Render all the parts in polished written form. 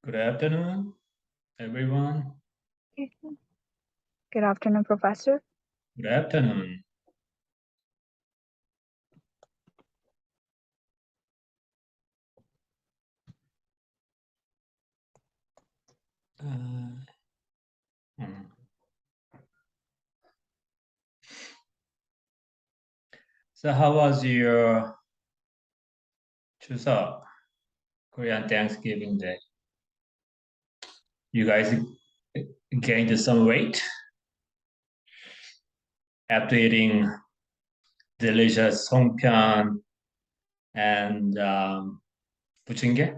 Good afternoon, everyone. Good afternoon, Professor. Good afternoon. Uh, hmm. So how was your Chuseok, Korean Thanksgiving Day? You guys gained some weight after eating delicious songpyeon and buchingge,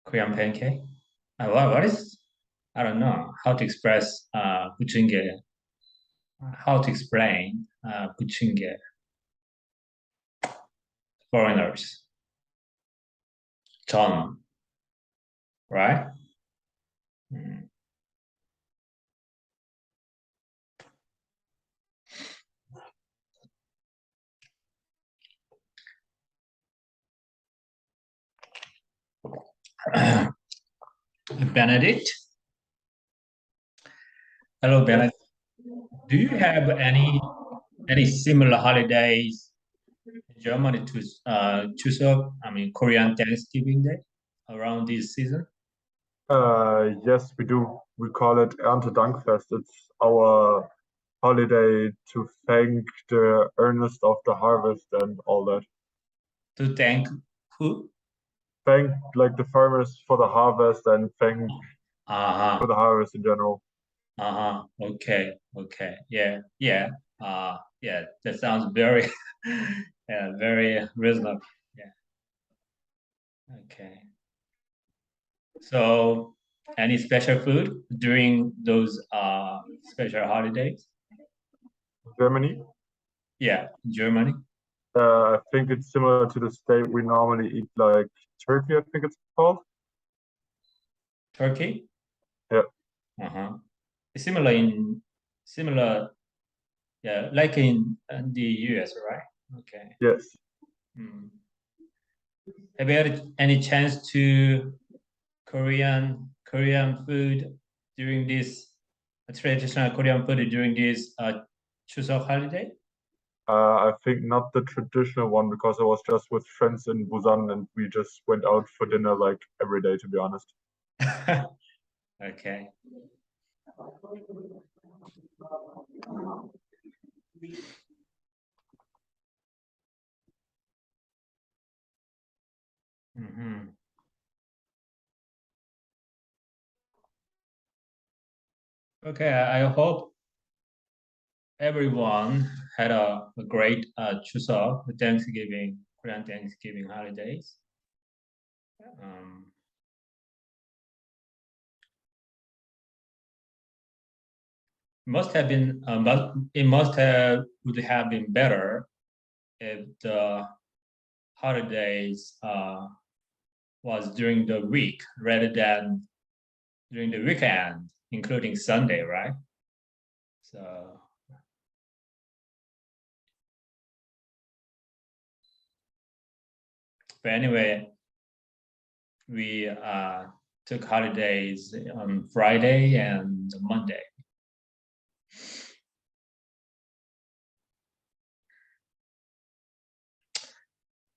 Korean pancake. What is, I don't know how to express buchingge, how to explain buchingge foreigners. John, right? Mm. Benedict. Hello, Benedict. Do you have any similar holidays in Germany to Chuseok? I mean, Korean Thanksgiving Day around this season? Yes, we do. We call it Erntedankfest. It's our holiday to thank the earnest of the harvest and all that. To thank who? Thank like the farmers for the harvest and thank Uh-huh. for the harvest in general. Uh-huh. Okay. Okay. Yeah. Yeah. Yeah. That sounds very, yeah, very reasonable. Yeah. Okay. So, any special food during those special holidays? Germany, Yeah, Germany. I think it's similar to the state we normally eat like turkey, I think it's called. Turkey? Yeah. Uh-huh. Similar, yeah, like in the US, right? Okay. Yes. Hmm. Have you had any chance to Korean food during this traditional Korean food during this Chuseok holiday? I think not the traditional one because I was just with friends in Busan and we just went out for dinner like every day, to be honest. Okay. Mm-hmm. Okay, I hope everyone had a great Chuseok, the Thanksgiving, Korean Thanksgiving holidays. Must have been, but it must have would have been better if the holidays was during the week rather than during the weekend, including Sunday, right? So, but anyway, we took holidays on Friday and Monday.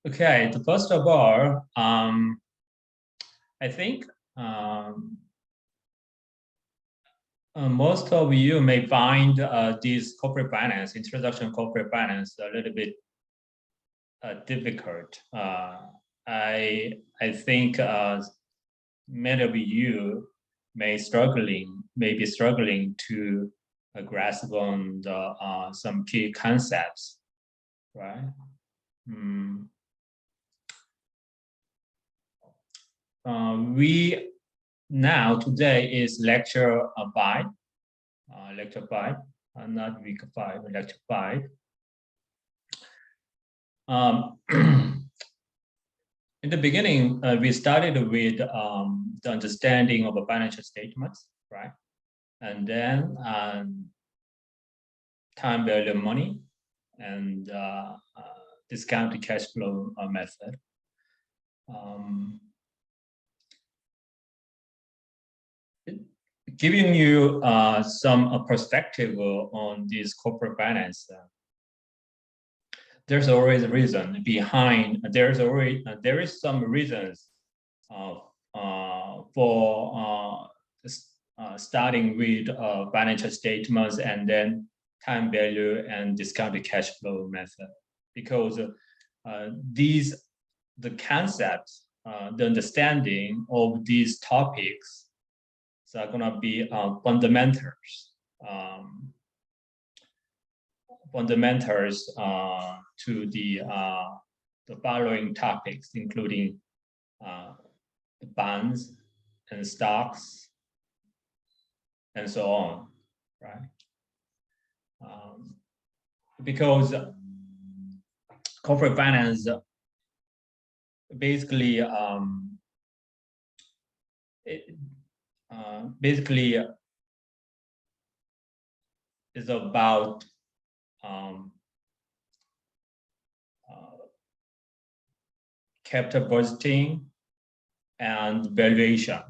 Okay, the first of all, I think most of you may find this corporate finance, introduction corporate finance, a little bit difficult. I think many of you may be struggling to grasp on the some key concepts, right? We now today is lecture 5, not week 5, lecture 5. In the beginning, we started with the understanding of a financial statements, right? And then time value of money and discounted cash flow method. giving you some perspective on this corporate finance. There's always a reason behind. There is some reasons for starting with financial statements and then time value and discounted cash flow method, because the concepts, the understanding of these topics are gonna be fundamentals to the following topics, including bonds and stocks and so on, right? Because corporate finance basically is about capital budgeting and valuation,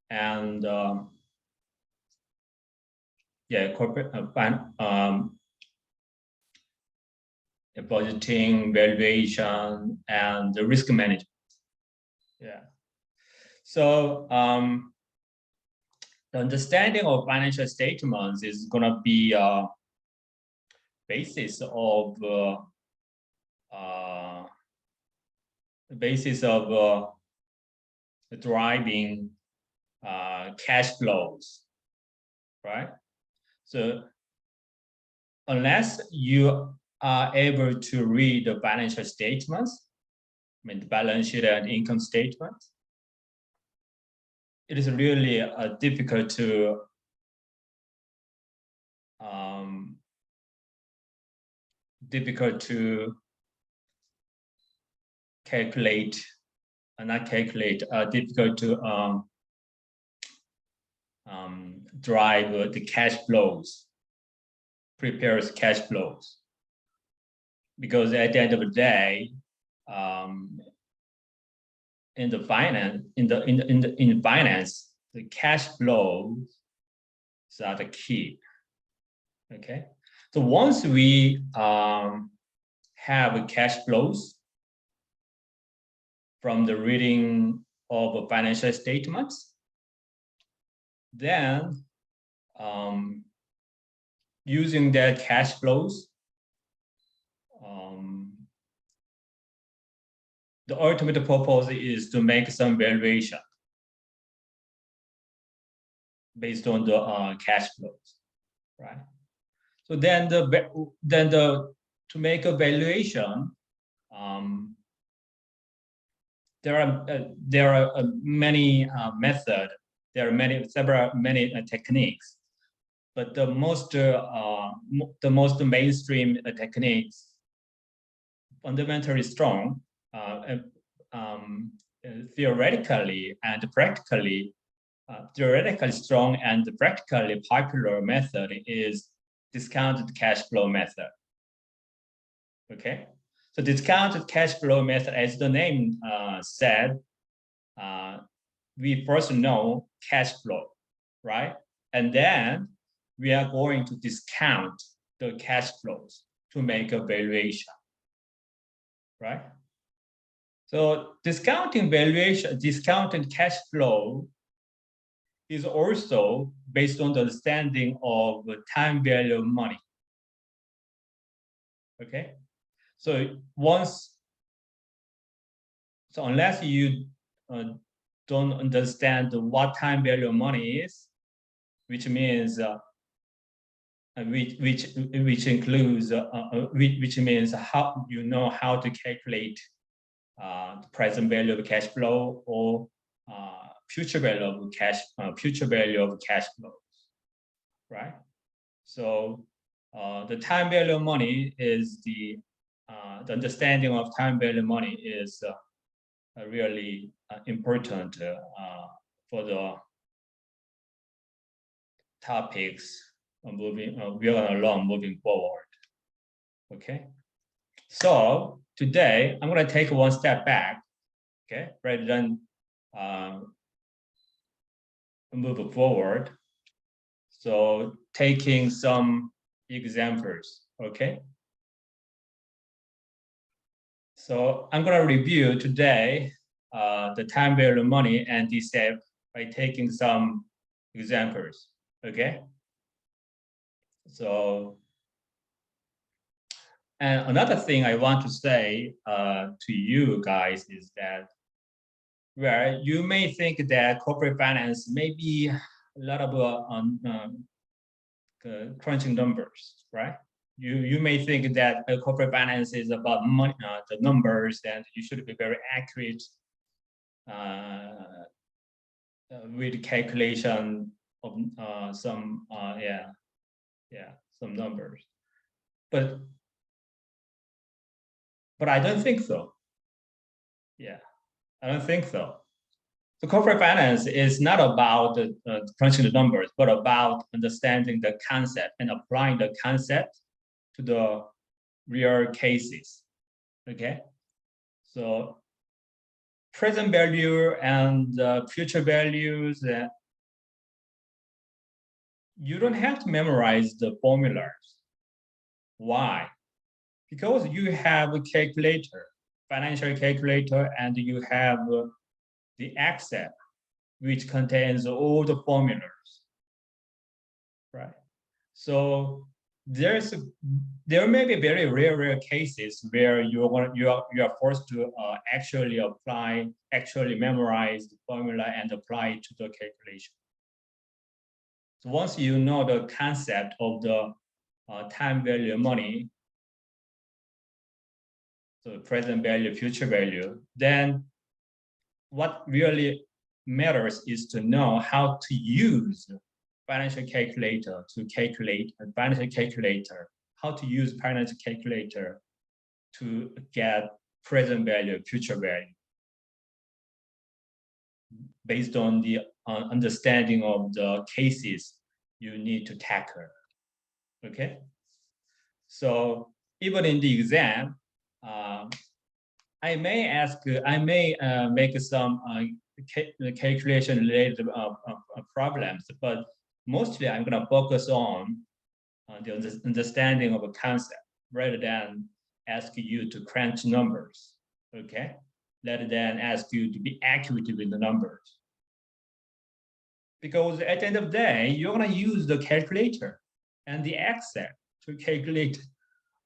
and corporate budgeting, valuation, and the risk management. Yeah. So the understanding of financial statements is going to be a basis of driving cash flows, right? So unless you are able to read the financial statements, I mean the balance sheet and income statement, it is really difficult to calculate, difficult to drive the cash flows, prepares cash flows, because at the end of the day, in finance, the cash flows are the key. Okay, so once we have cash flows from the reading of financial statements, then using that cash flows, the ultimate purpose is to make some valuation based on the cash flows, right? So then to make a valuation, there are many methods. There are many techniques, but the most mainstream techniques, fundamentally strong, theoretically and practically, theoretically strong and practically popular method is discounted cash flow method. Okay, so discounted cash flow method, as the name said, we first know cash flow, right? And then we are going to discount the cash flows to make a valuation, right? So discounting cash flow is also based on the understanding of time value of money. Okay, so unless you don't understand what time value of money is, which means which includes which means how to calculate the present value of cash flow or future value of cash flows, right? So the time value of money is the understanding of time value of money is really important for the topics moving forward. Okay, so today I'm going to take one step back, okay, rather than move forward. So taking some examples, okay? So I'm gonna review today the time value of money and DCF by taking some examples, okay? So, and another thing I want to say to you guys is that, well, you may think that corporate finance may be a lot of crunching numbers, right? You may think that corporate finance is about money, the numbers, and you should be very accurate with calculation of some some numbers, but I don't think so. Yeah, I don't think so. So corporate finance is not about crunching the numbers, but about understanding the concept and applying the concept to the real cases. Okay, so present value and future values. You don't have to memorize the formulas. Why? Because you have a calculator, financial calculator, and you have the Excel, which contains all the formulas, right? So there may be very rare cases where you are forced to actually memorize the formula and apply it to the calculation. So once you know the concept of the time value of money, so present value, future value, then what really matters is to know how to use financial calculator to calculate a financial calculator, how to use financial calculator to get present value, future value, based on the understanding of the cases you need to tackle. Okay, so even in the exam, I may make some calculation related problems, but mostly I'm going to focus on the understanding of a concept rather than ask you to crunch numbers, okay? Rather than ask you to be accurate with the numbers. Because at the end of the day, you're going to use the calculator and the Excel to calculate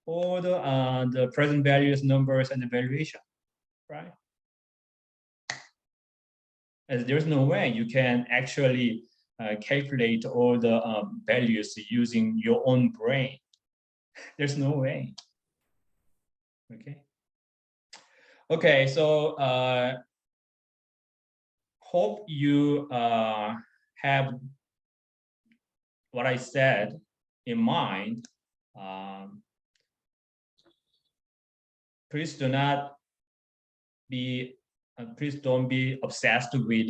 all the present values, numbers, and the valuation, right? As there's no way you can actually calculate all the values using your own brain. There's no way. Okay. Okay, so hope you have what I said in mind. Please don't be obsessed with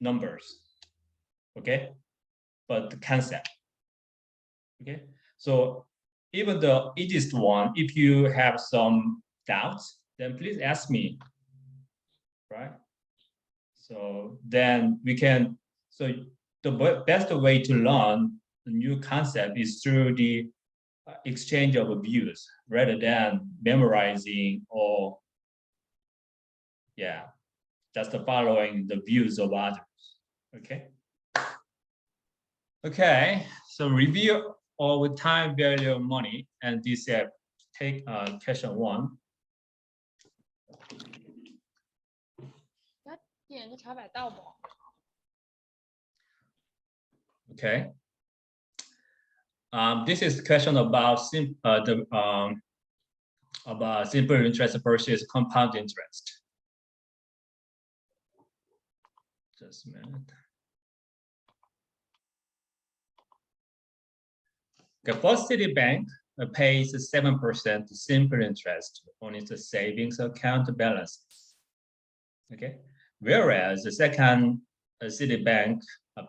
numbers, okay? But the concept, okay? So even the easiest one, if you have some doubts, then please ask me, right? So then we can, so the best way to learn a new concept is through the exchange of views rather than memorizing or just following the views of others. Okay. Okay, so review of time value of money and DCF. Take question 1. Okay. This is question about simple interest versus compound interest. Just a minute. The First Citibank pays 7% simple interest on its savings account balances. Okay, whereas the second Citibank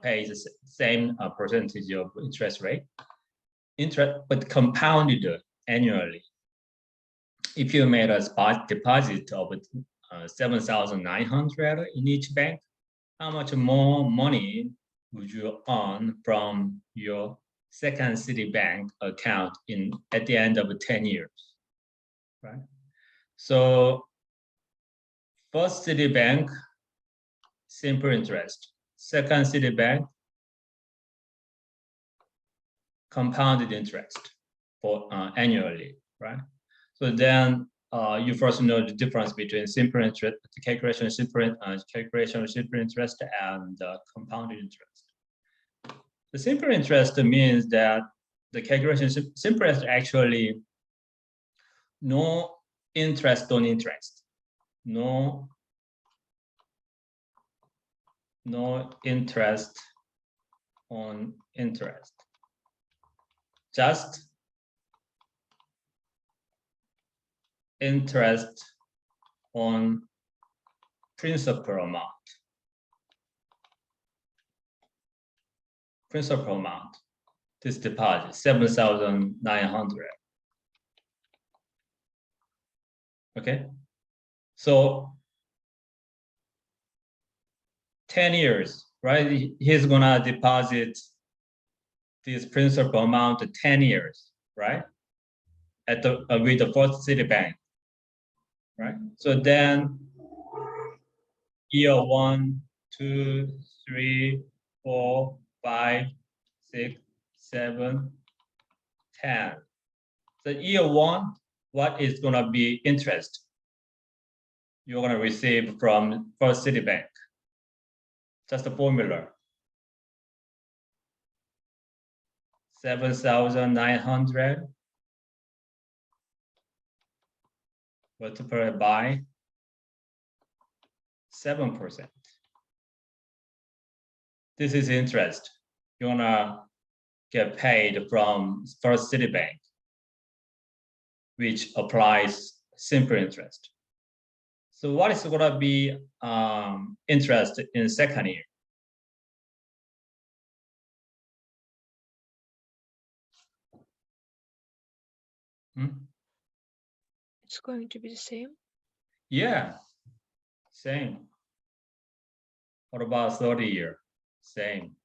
pays the same percentage of interest rate, but compounded annually. If you made a spot deposit of 7,900 in each bank, how much more money would you earn from your second Citibank account at the end of 10 years, right? So first Citibank, simple interest. Second Citibank, compounded interest for annually, right? So then you first know the difference between simple interest, the calculation of simple interest and compounded interest. The simple interest means that the calculation simple interest actually no interest on interest, no interest on interest, just interest on principal amount. Principal amount, this deposit, 7,900. Okay, so 10 years, right? He's gonna deposit this principal amount 10 years, right? At the with the first Citibank, right? So then year 1, 2, 3, 4, 5, 6, 7, 10. So year 1, what is gonna be interest you're gonna receive from first Citibank? Just a formula. 7,900 multiplied by 7%. This is interest. You're gonna get paid from first Citibank, which applies simple interest. So what is gonna be interest in second year? It's going to be the same. Yeah, same. What about 30 year? Same.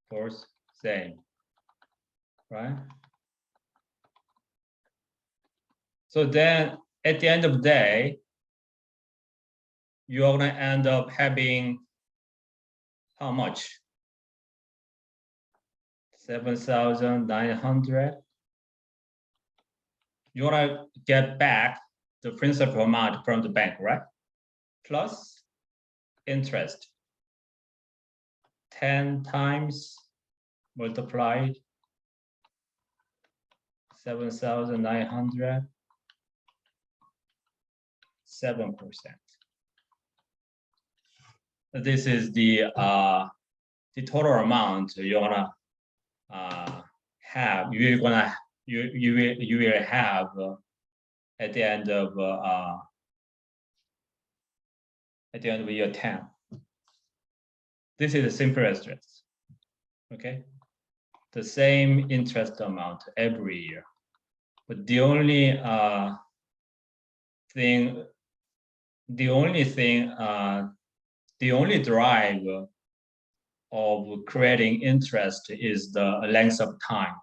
Of course, same. Right? So then at the end of the day, you're gonna end up having how much? 7,900. You wanna get back the principal amount from the bank, right? Plus interest. 10 times multiplied 7,900, 7%. This is the total amount you're gonna have. You will have at the end of year 10. This is a simple interest. Okay, the same interest amount every year, but the only drive of creating interest is the length of time.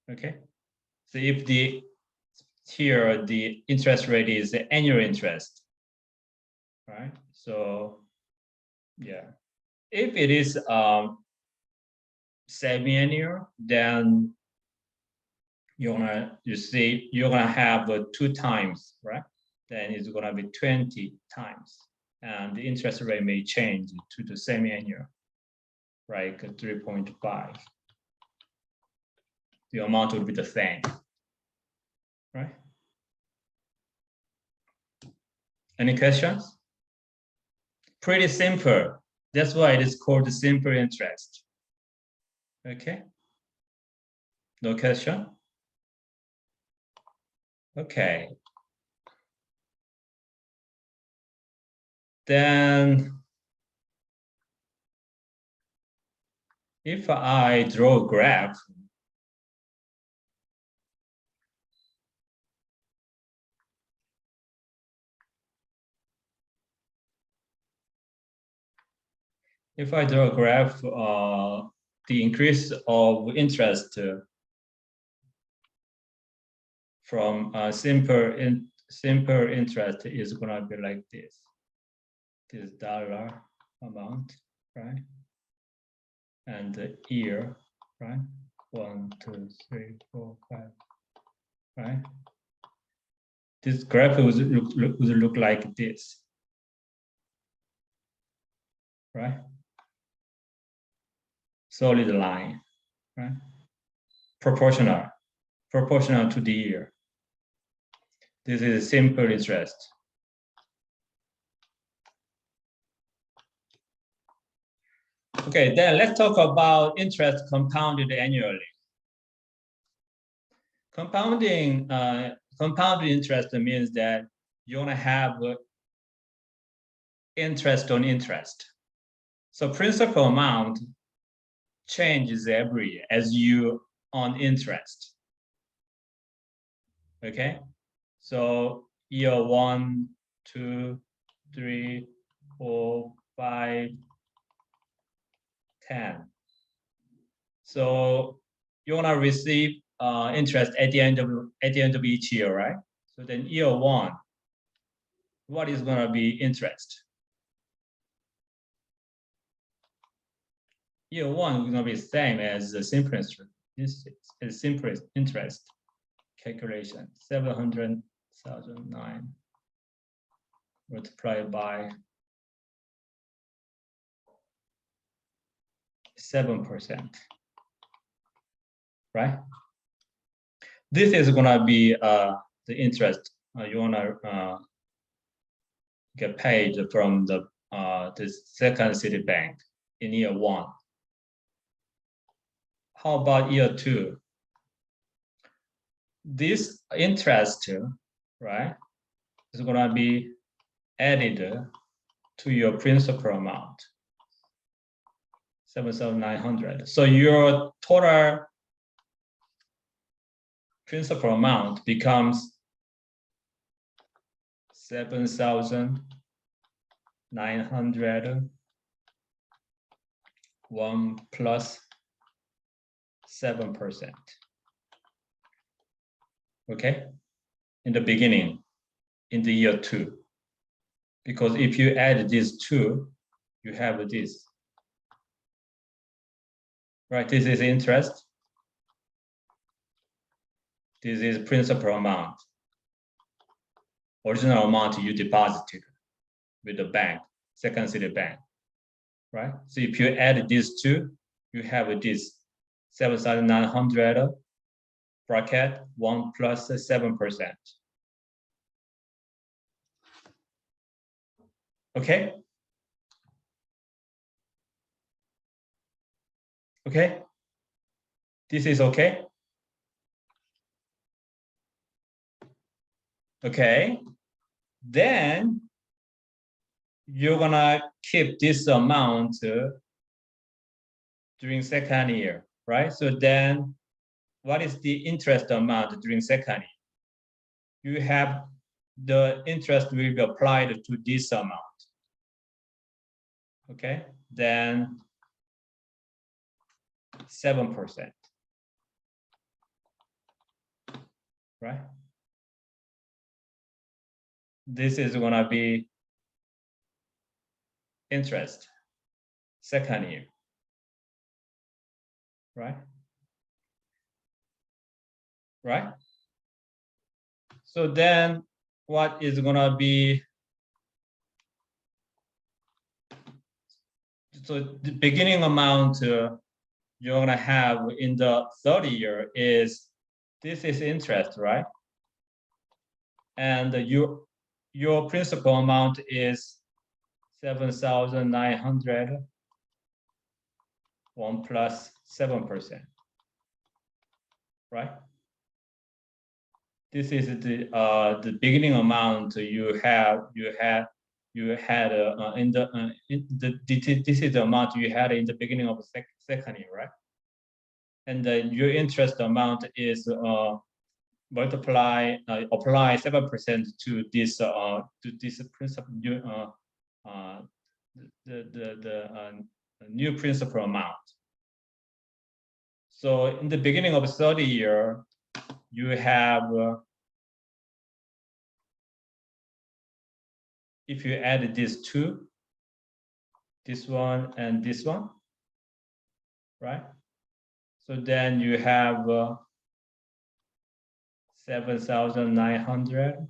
Okay, so if the interest rate is the annual interest, right? So yeah, if it is semi-annual, then you're gonna have 2 times, right? Then it's gonna be 20 times, and the interest rate may change to the semi-annual, like 3.5. The amount would be the same, right? Any questions? Pretty simple. That's why it is called simple interest. Okay. No question? Okay. Then if I draw a graph, if I draw a graph, the increase of interest from simple interest is gonna be like this. This dollar amount, right? And the year, right? 1, 2, 3, 4, 5, right? This graph would look like this, right? Solid line, right? Proportional to the year. This is simple interest. Okay, then let's talk about interest compounded annually. Compounding, compounded interest means that you want to have interest on interest. So principal amount changes every year as you on interest. Okay, so year 1, 2, 3, 4, 5, 10. So you want to receive interest at the end of each year, right? So then year 1, what is going to be interest? Year 1 is going to be the same as the simple interest calculation, 700,009 multiplied by 7%, right? This is gonna be the interest you wanna get paid from the second city bank in year 1. How about year 2? This interest, right, is gonna be added to your principal amount, 7,900. So your total principal amount becomes 7,900, 1 plus 7%. Okay, in the beginning, in the year 2, because if you add these 2, you have this. Right, this is interest. This is principal amount. Original amount you deposited with the bank, second city bank, right? So if you add these 2, you have this 7,900 bracket 1 plus 7%. Okay. Okay. This is okay. Okay. Then you're gonna keep this amount during second year, right? So then what is the interest amount during second year? You have the interest will be applied to this amount. Okay, then 7%, right? This is gonna be interest second year, right? Right? So then what is gonna be, so the beginning amount you're gonna have in the third year is, this is interest, right? And your principal amount is 7,900, 1 plus 7%, right? This is the beginning amount you had in this is the amount you had in the beginning of the second year, right? And your interest amount is apply 7% to this principal new principal amount. So in the beginning of 30 year, you have, if you add these two, this one and this one, right? So then you have 7,900,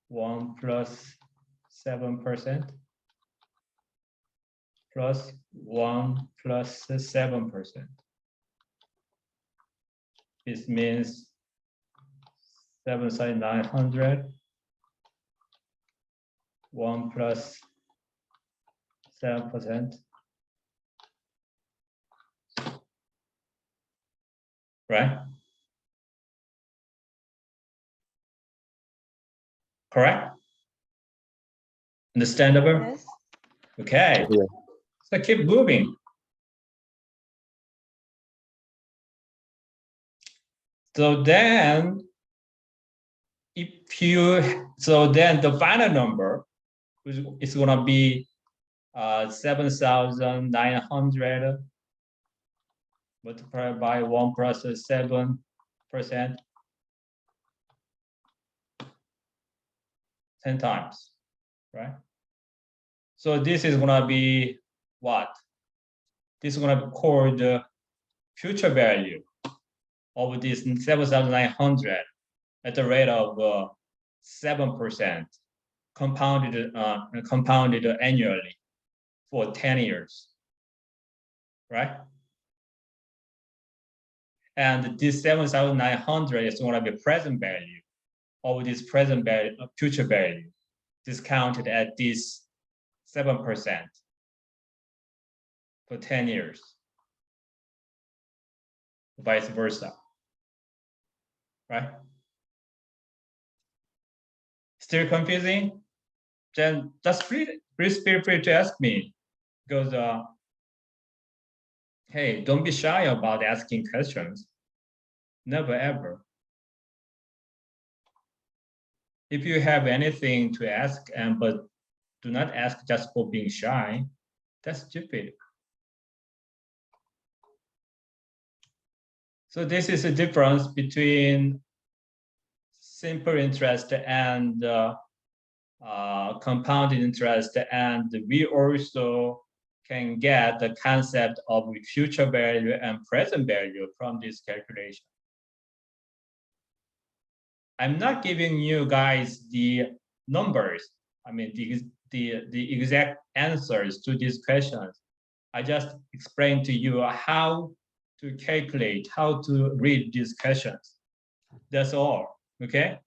1 plus 7%, plus 1 plus 7%. This means 7,900, 1 plus 7%. Right? Correct? Understandable? Yes. Okay. Yeah. So keep moving. So then, then the final number is going to be 7,900 multiplied by 1 plus 7%. 10 times, right? So this is going to be what? This is going to be called the future value of this 7,900 at the rate of 7% compounded annually for 10 years, right? And this 7,900 is going to be present value of this present value, future value, discounted at this 7% for 10 years, vice versa, right? Still confusing? Then just please feel free to ask me, because hey, don't be shy about asking questions. Never ever. If you have anything to ask, but do not ask just for being shy, that's stupid. So this is the difference between simple interest and compounded interest, and we also can get the concept of future value and present value from this calculation. I'm not giving you guys the numbers, I mean the exact answers to these questions. I just explained to you how to calculate, how to read these questions. That's all, okay?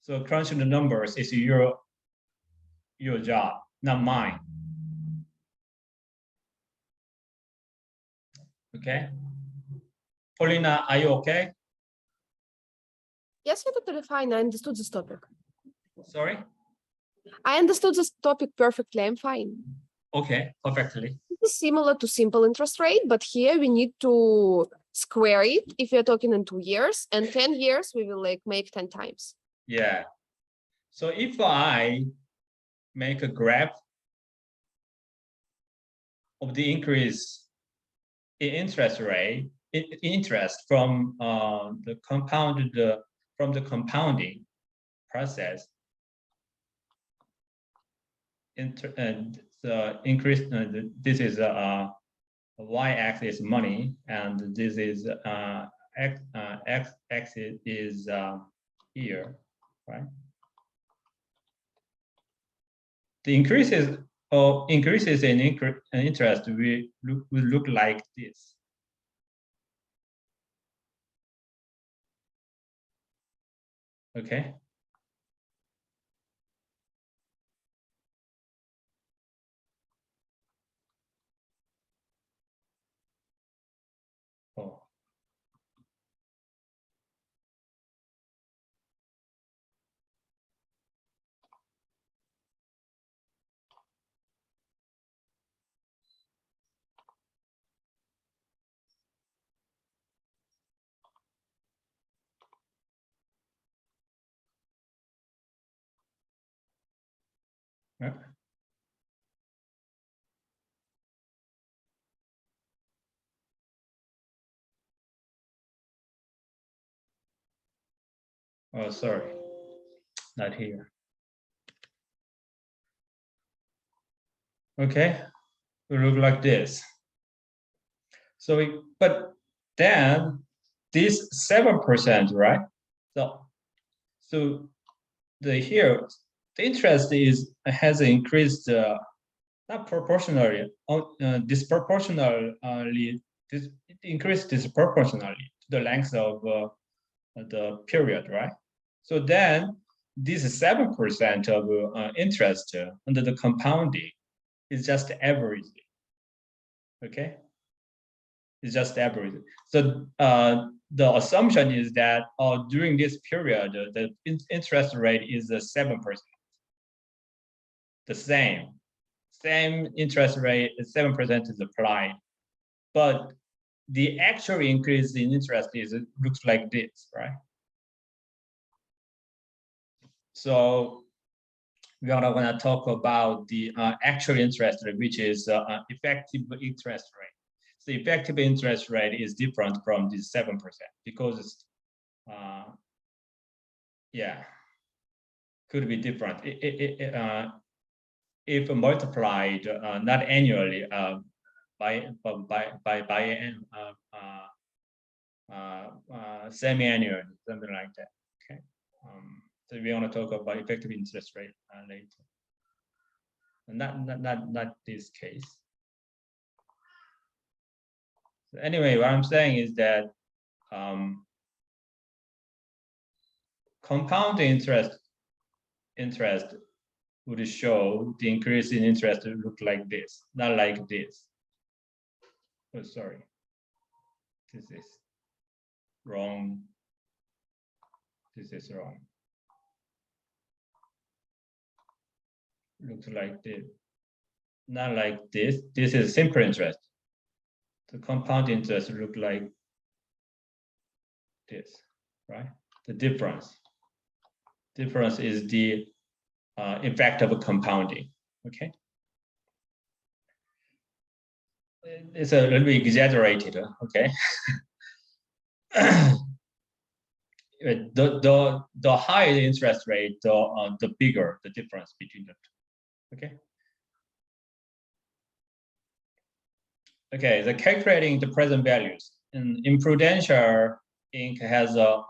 So crunching the numbers is your job, not mine. Okay? Paulina, are you okay? Yes, you're totally fine. I understood this topic. Sorry? I understood this topic perfectly. I'm fine. Okay, perfectly. It's similar to simple interest rate, but here we need to square it if we're talking in 2 years, and 10 years we will like make 10 times. Yeah. So if I make a graph of the increase in interest rate, interest from the compounding process, and the increase. This is y-axis money, and this is x-axis is here, right? The increases in interest will look like this. Okay. Oh. Yeah. Oh, sorry, not here. Okay, it look like this. So, but then this 7%, right? So the here the interest has increased not proportionally, disproportionately. It increased disproportionately to the length of the period, right? So then this 7% of interest under the compounding is just average. Okay, it's just average. So the assumption is that during this period, the interest rate is 7%. The same interest rate, 7% is applied, but the actual increase in interest looks like this, right? So we are going to talk about the actual interest rate, which is effective interest rate. So effective interest rate is different from this 7% because yeah, could be different. If multiplied not annually by semi-annual, something like that. Okay. So we want to talk about effective interest rate later. Not this case. So anyway, what I'm saying is that compound interest would show the increase in interest to look like this, not like this. Oh, sorry. This is wrong. This is wrong. Looks like this. Not like this. This is simple interest. The compound interest look like this, right? The difference. Difference is the effect of compounding. Okay. It's a little bit exaggerated. Okay. The higher the interest rate, the bigger the difference between the two. Okay. Okay, the calculating the present values. In Prudential Inc. has a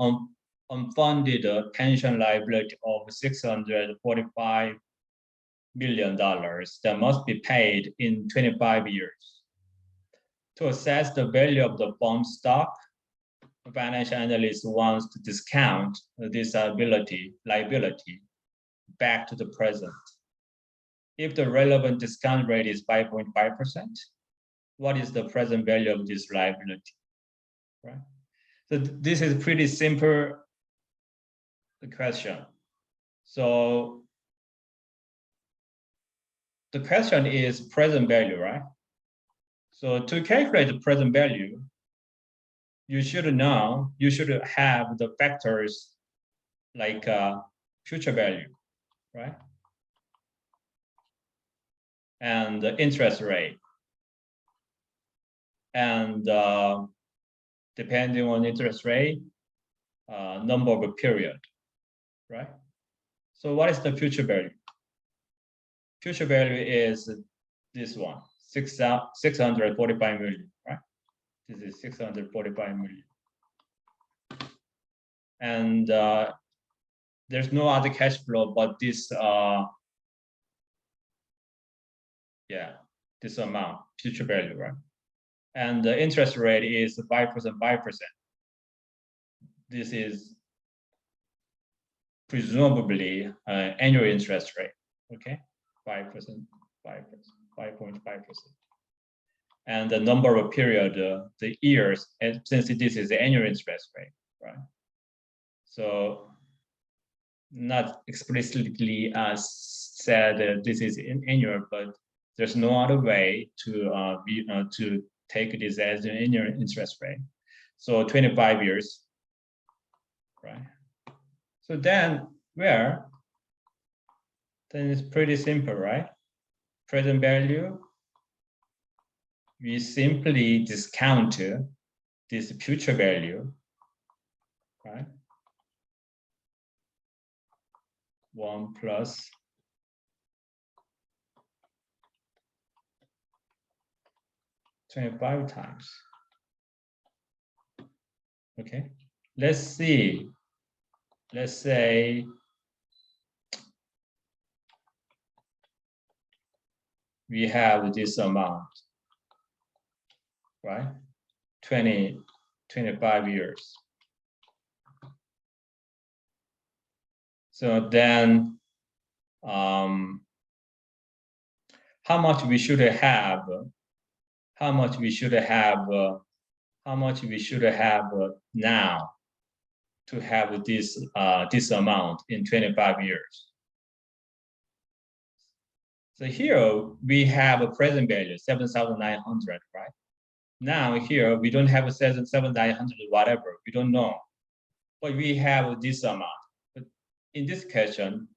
unfunded pension liability of $645 million that must be paid in 25 years. To assess the value of the firm stock, a financial analyst wants to discount this liability back to the present. If the relevant discount rate is 5.5%, what is the present value of this liability, right? So this is pretty simple question. So the question is present value, right? So to calculate the present value, you should have the factors like future value, right? And the interest rate. And depending on interest rate, number of a period, right? So what is the future value? Future value is this one, 645 million, right? This is 645 million. And there's no other cash flow but this, this amount, future value, right? And the interest rate is 5%. This is presumably annual interest rate, okay? 5%, 5.5%. And the number of period, the years, and since this is the annual interest rate, right? So not explicitly said this is annual, but there's no other way to take this as an annual interest rate. So 25 years, right? So then then it's pretty simple, right? Present value, we simply discount this future value, right? 1 plus 25 times. Okay, let's see. Let's say we have this amount, right? 25 years. So then, how much we should have? How much we should have? How much we should have now to have this this amount in 25 years? So here we have a present value 7,900, right? Now here we don't have a 7,900 whatever, we don't know, but we have this amount. But in this question,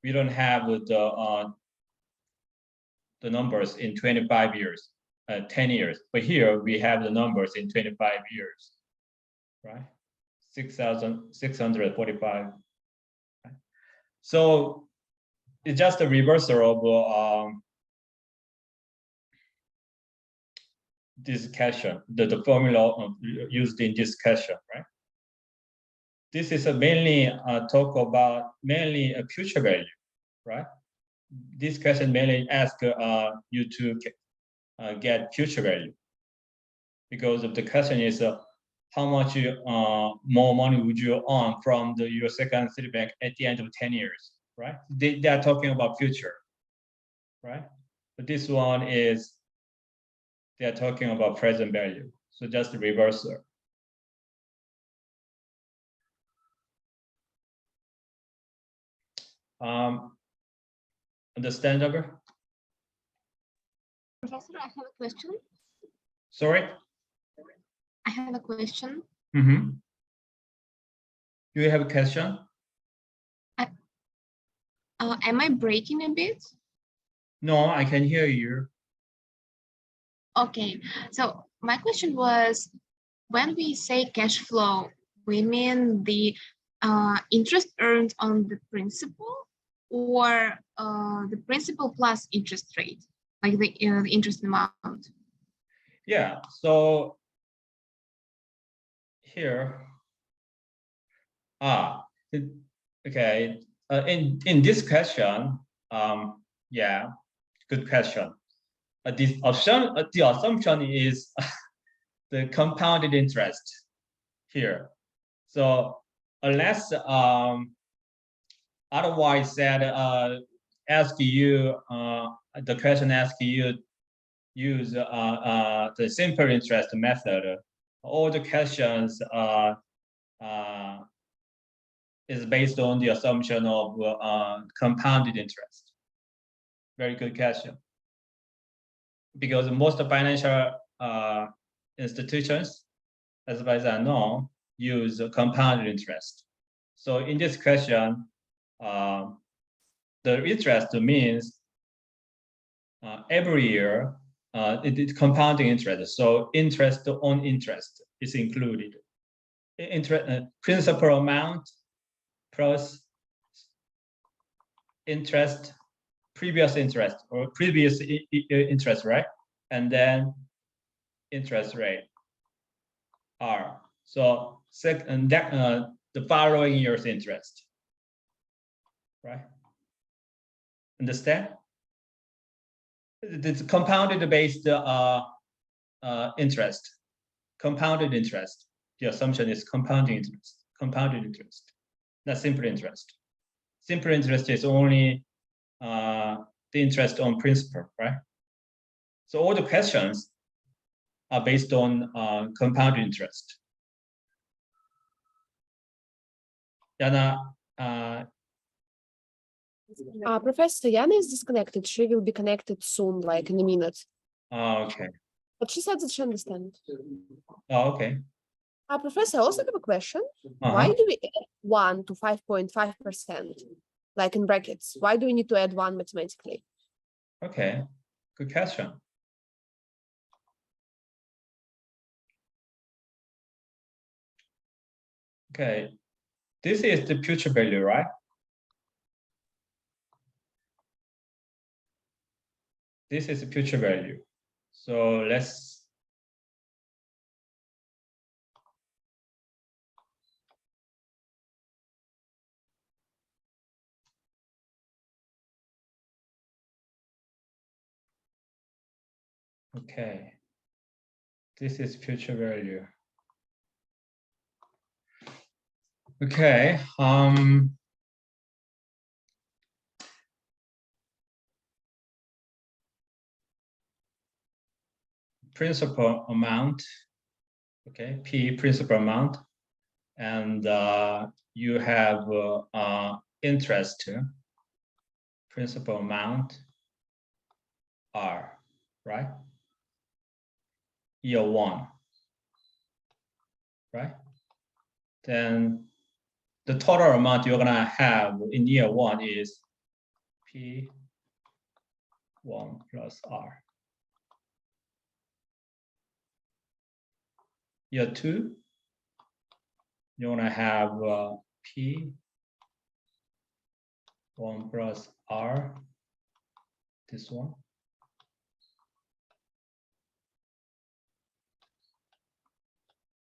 we don't have the numbers in 25 years, 10 years. But here we have the numbers in 25 years, right? 6,645. Right? So it's just a reversal of this question, the formula used in this question, right? This is mainly talk about mainly a future value, right? This question mainly asks you to get future value, because of the question is how much more money would you earn from your second Citibank at the end of 10 years, right? They are talking about future, right? But this one is they are talking about present value. So just the reversal. Understandable? Professor, I have a question. Sorry? I have a question. Mm-hmm. Do you have a question? Am I breaking a bit? No, I can hear you. Okay, so my question was, when we say cash flow, we mean the interest earned on the principal, or the principal plus interest rate, like the interest amount? Yeah, so here, okay, in this question, yeah, good question. The assumption is the compounded interest here. So unless otherwise said, ask you the question asks you use the simple interest method. All the questions is based on the assumption of compounded interest. Very good question. Because most financial institutions, as far as I know, use compounded interest. So in this question, the interest means every year it's compounding interest. So interest on interest is included. Principal amount plus interest, previous interest or previous interest, right? And then interest rate R. So second, the following year's interest, right? Understand? It's compounded based interest, compounded interest. The assumption is compounding interest, compounded interest, not simple interest. Simple interest is only the interest on principal, right? So all the questions are based on compounded interest. Yana, Professor Yana is disconnected. She will be connected soon, like in a minute. okay. But she said that she understands. Oh, okay. Professor, I also have a question. Uh-huh. Why do we add 1 to 5.5%, like in brackets? Why do we need to add 1 mathematically? Okay, good question. Okay, this is the future value, right? this is future value. So let's okay. This is future value. Okay. Principal amount. Okay, P principal amount, and you have interest principal amount R, right? Year 1, right? Then the total amount you're gonna have in year 1 is P1 plus R. Year 2, you're gonna have P1 plus R, this one.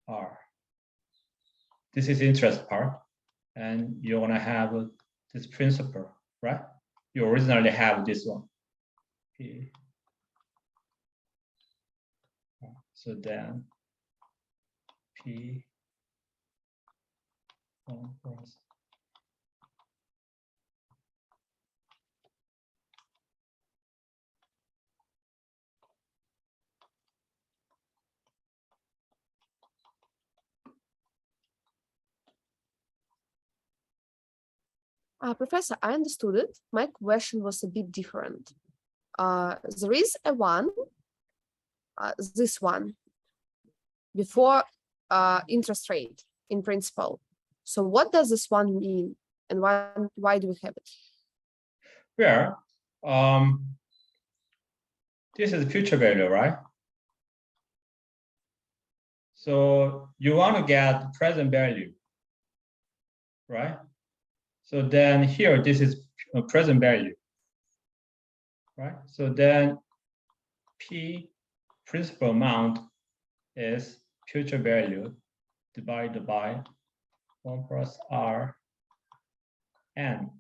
R. This is interest part, and you're gonna have this principal, right? You originally have this one. P. So then P1 plus Professor, I understood it. My question was a bit different. There is a one, this one, before interest rate in principle. So what does this one mean, and why do we have it? where this is future value, right? So you want to get present value, right? So then here, this is a present value, right? So then P principal amount is future value divided by 1 plus R N.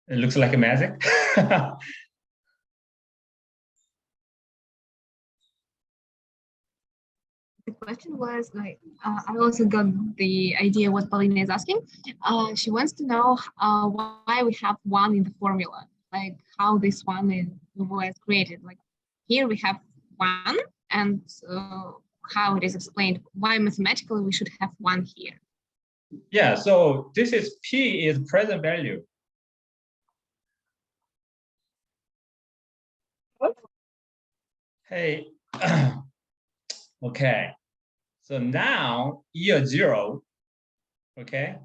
It looks like a magic. The question was like, I also got the idea what Paulina is asking. She wants to know why we have 1 in the formula, like how this one was created. Like here we have 1, and how it is explained, why mathematically we should have 1 here. Yeah, so this is P is present value. Hey, okay. So now year 0, okay?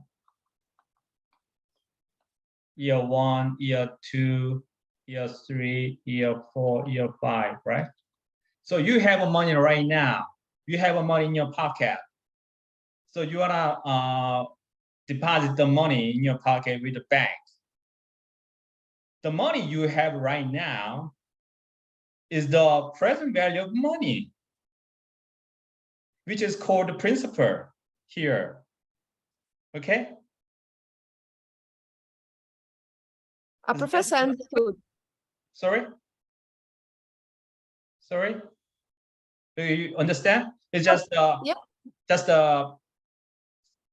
Year 1, year 2, year 3, year 4, year 5, right? So you have money right now. You have money in your pocket. So you wanna deposit the money in your pocket with the bank. The money you have right now is the present value of money, which is called the principal here. Okay? Professor, I understood. Sorry? Sorry? Do you understand? It's just Yep. just the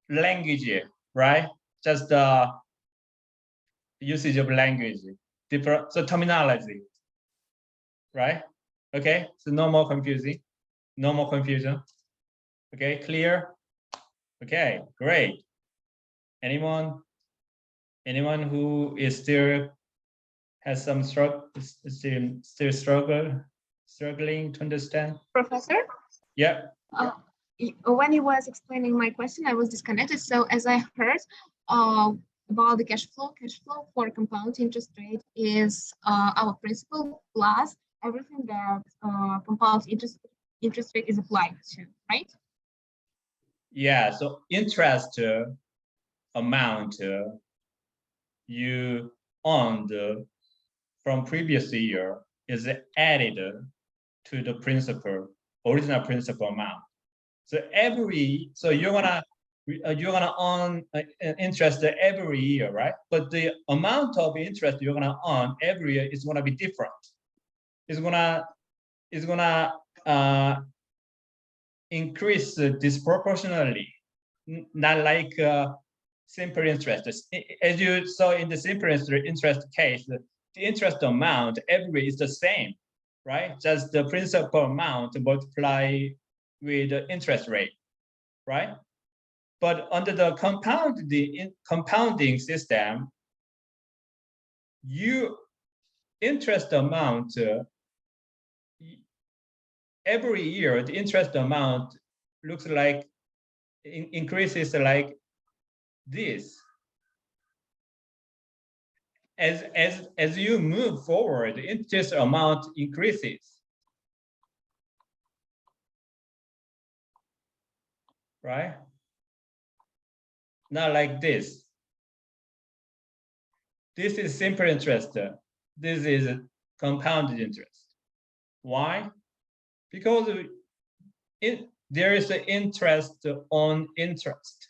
language, right? Just the usage of language, different so terminology, right? Okay, so no more confusing, no more confusion. Okay, clear? Okay, great. Anyone who is still has some struggle, still struggling to understand? Professor? Yeah. When he was explaining my question, I was disconnected. So as I heard about the cash flow for compound interest rate is our principal plus everything that compound interest rate is applied to, right? Yeah, so interest amount you earned from previous year is added to the original principal amount. So you're gonna earn interest every year, right? But the amount of interest you're gonna earn every year is gonna be different. It's gonna increase disproportionately, not like simple interest. As you saw in the simple interest case, the interest amount every year is the same, right? Just the principal amount multiply with the interest rate, right? But under the compounding system, interest amount every year, the interest amount looks like increases like this. As you move forward, the interest amount increases, right? Not like this. This is simple interest. This is compounded interest. Why? Because there is an interest on interest,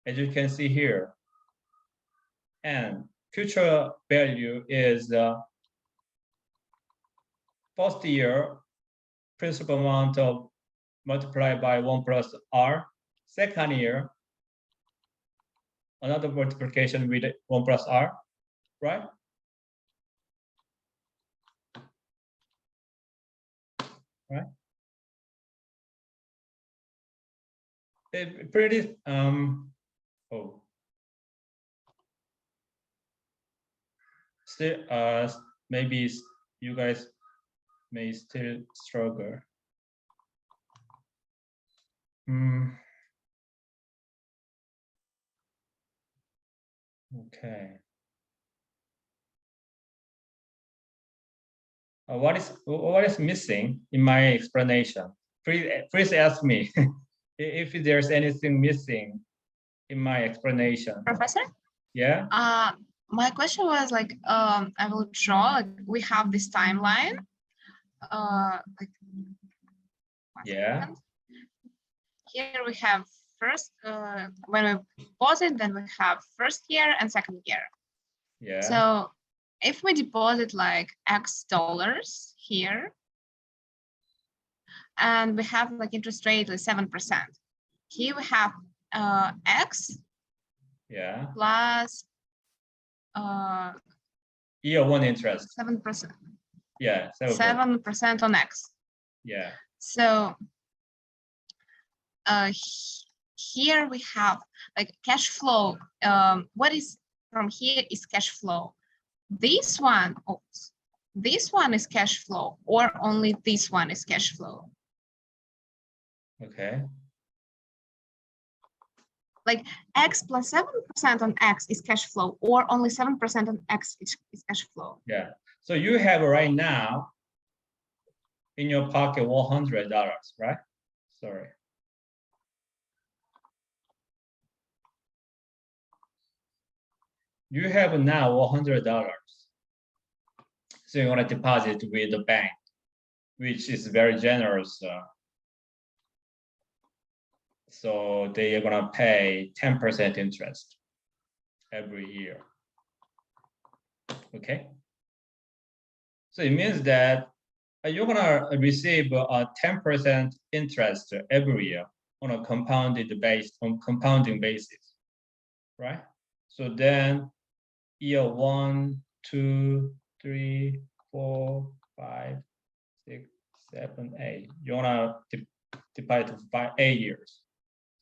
as you can see here. And future value is first year principal amount of multiplied by 1 plus R. Second year, another multiplication with 1 plus R, right? Right? It pretty, still, maybe you guys may still struggle. Okay. What is missing in my explanation? Please ask me if there's anything missing in my explanation. Professor? Yeah. My question was like, I will draw, like, we have this timeline. Like, Yeah. Here we have first, when we deposit, then we have first year and second year. Yeah. So if we deposit like X dollars here, and we have like interest rate like 7%. Here we have X Yeah. plus Year one interest. 7%. Yeah. 7% on X. Yeah. So here we have like cash flow. What is from here is cash flow. This one is cash flow, or only this one is cash flow. Okay. Like X plus 7% on X is cash flow, or only 7% on X is cash flow. Yeah. So you have right now in your pocket $100, right? Sorry. You have now $100. So you want to deposit with the bank, which is very generous. So they are gonna pay 10% interest every year. Okay. So it means that you're gonna receive a 10% interest every year on a compounding basis, right? So then year 1, 2, 3, 4, 5, 6, 7, 8. You wanna divide it by 8 years.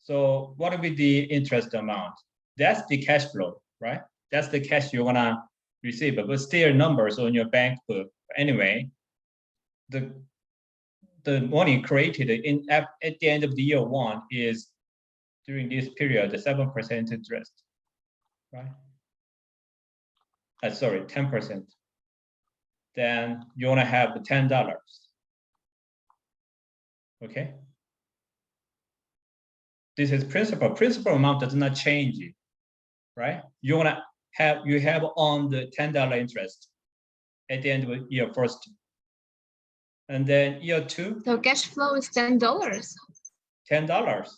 So what will be the interest amount? That's the cash flow, right? That's the cash you're gonna receive, but still numbers on your bank book. Anyway, the money created at the end of the year 1 is during this period the 7% interest, right? Sorry, 10%. Then you wanna have the $10. Okay. this is principal. Principal amount does not change, right? You have on the $10 interest at the end of year first, and then year two, So cash flow is $10. $10.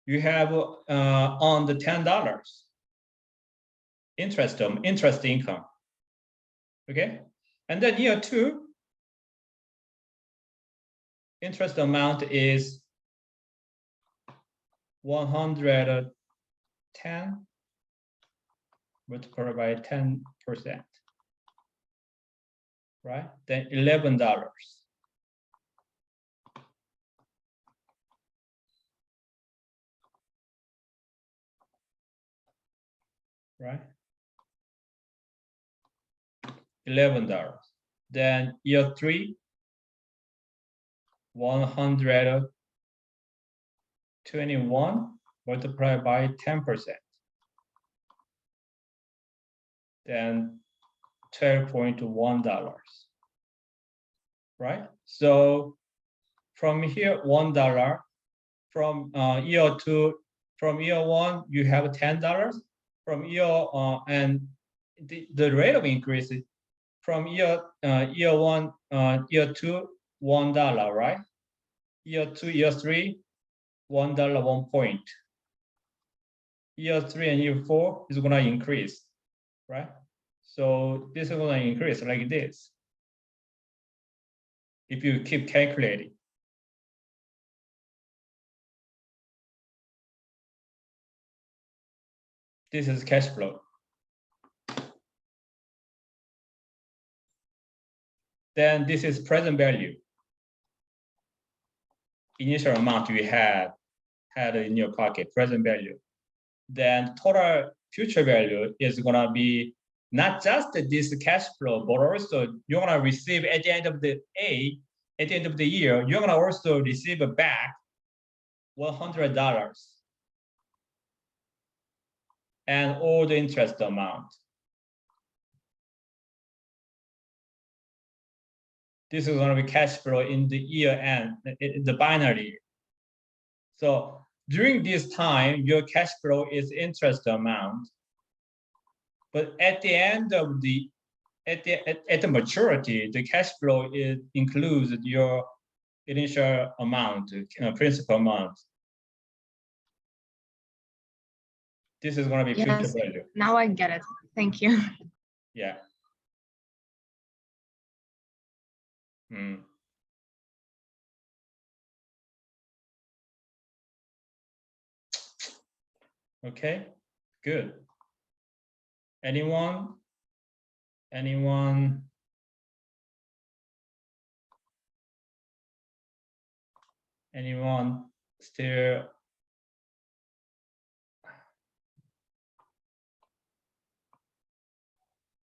You have on the $10 interest income. Okay, and then year two, interest amount is 110 multiplied by 10%, right? Then $11. Right? $11. Then year three, 121 multiplied by 10%. Then $12.1. Right? So from here, $1. From year two, from year one, you have $10. From year and the rate of increase is from year one, year two, $1, right? Year two, year three, $1, 1 point. Year three and year four is gonna increase, right? So this is gonna increase like this. If you keep calculating. This is cash flow. Then this is present value. Initial amount you had in your pocket, present value. Then total future value is gonna be not just this cash flow, but also you're gonna receive at the end of the year, you're gonna also receive back $100 and all the interest amount. This is going to be cash flow in the year end, the binary. So during this time, your cash flow is interest amount. But at the end of at the maturity, the cash flow includes your initial amount, principal amount. This is going to be future Yes. value. Now I get it. Thank you. Yeah. Okay, good. Anyone? Anyone still?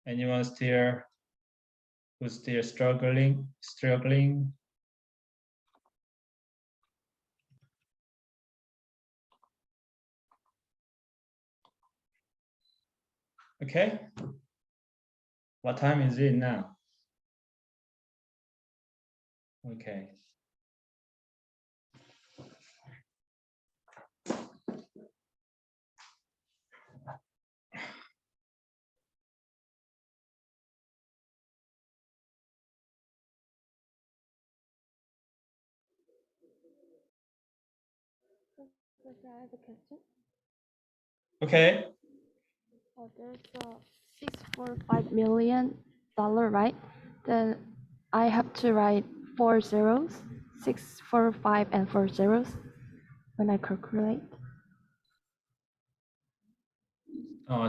Anyone still who's still struggling? Okay. What time is it now? Okay. I have a question. Okay. Oh, there's $645 million, right? Then I have to write 4 zeros, 6, 4, 5, and 4 zeros when I calculate.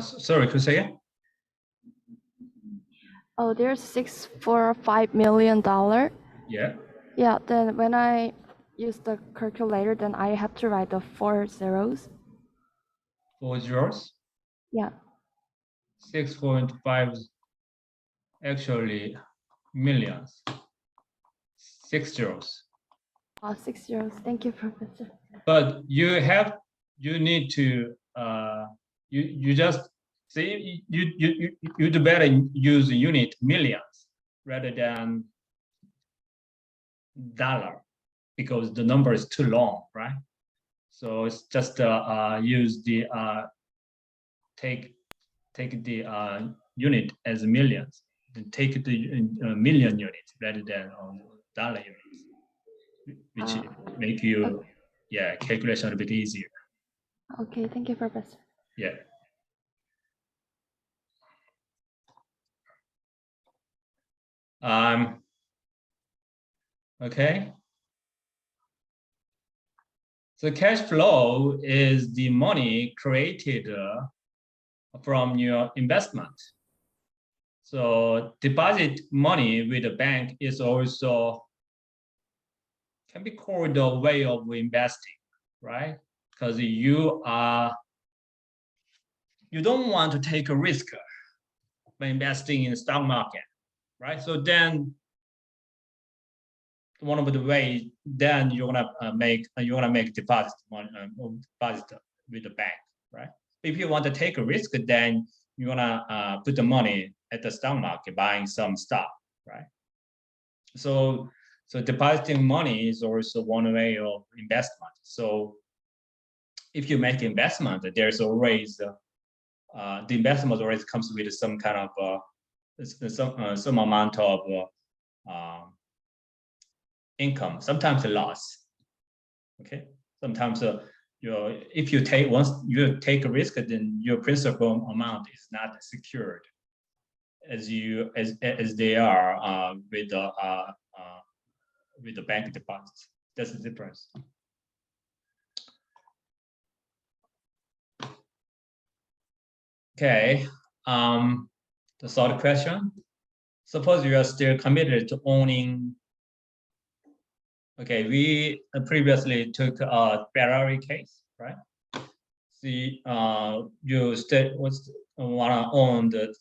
Sorry, could you say again? Oh, there's $645 million. Yeah. Yeah, then when I use the calculator, then I have to write the 4 zeros. 4 zeros. Yeah. 6.5 actually millions. 6 zeros. 6 zeros. Thank you, Professor. But you need to you just see you do better use unit millions rather than dollar. because the number is too long, right? So it's just use the take the unit as millions, and take the million units rather than dollar units, which make you calculation a bit easier. Okay, thank you, Professor. Yeah. Okay. So cash flow is the money created from your investment. So deposit money with the bank is also can be called a way of investing, right? Because you don't want to take a risk by investing in the stock market, right? So then one of the ways then you're gonna make deposit money, deposit with the bank, right? If you want to take a risk, then you're gonna put the money at the stock market buying some stock, right? So depositing money is also one way of investment. So if you make investment, there's always the investment always comes with some kind of some amount of income, sometimes a loss. Okay, sometimes if you take once you take a risk, then your principal amount is not secured as they are with the bank deposits. That's the difference. Okay, the third question. Suppose you are still committed to owning. Okay, we previously took a Ferrari case, right? See, you still wanna own the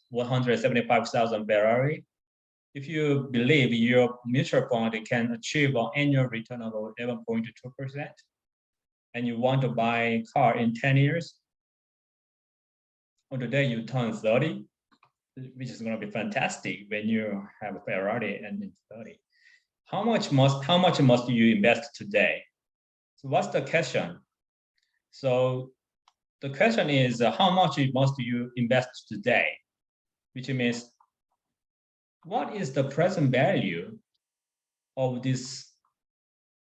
175,000 Ferrari. If you believe your mutual fund can achieve an annual return of 11.2%, and you want to buy a car in 10 years, on the day you turn 30, which is going to be fantastic when you have a Ferrari and in 30. How much must you invest today? So what's the question? So the question is how much must you invest today, which means what is the present value of this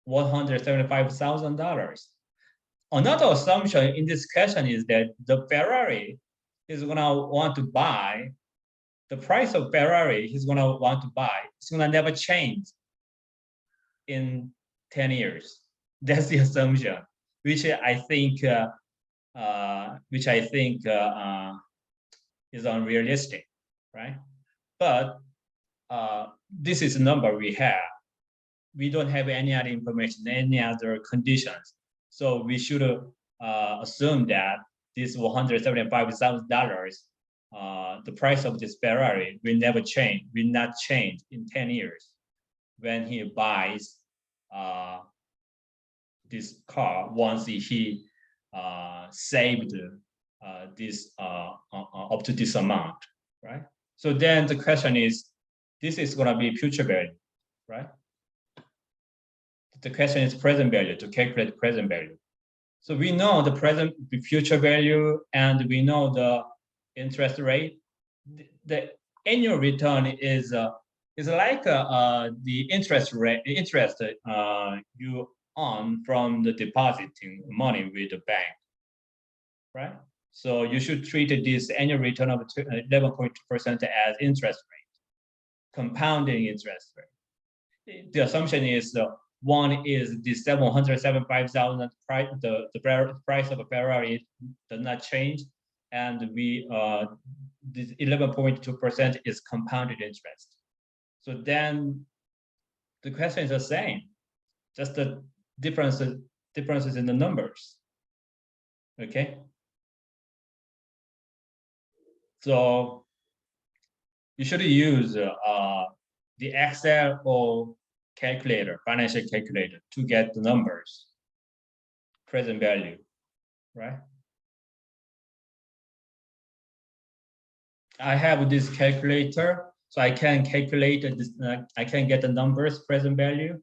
$175,000? Another assumption in this question is that the Ferrari is gonna want to buy, the price of Ferrari he's gonna want to buy, it's gonna never change in 10 years. That's the assumption, which I think is unrealistic, right? But this is the number we have. We don't have any other information, any other conditions. So we should assume that this $175,000, the price of this Ferrari will not change in 10 years when he buys this car once he saved this up to this amount, right? So then the question is, this is going to be future value, right? The question is present value, to calculate present value. So we know the future value, and we know the interest rate. The annual return is like the interest rate, you earn from the depositing money with the bank, right? So you should treat this annual return of 11.2% as interest rate, compounding interest rate. The assumption is one is the 775,000 price, the price of a Ferrari does not change, and this 11.2% is compounded interest. So then the question is the same, just the differences in the numbers. Okay. So you should use the Excel or calculator, financial calculator, to get the numbers, present value, right? I have this calculator, so I can calculate this. I can get the numbers, present value.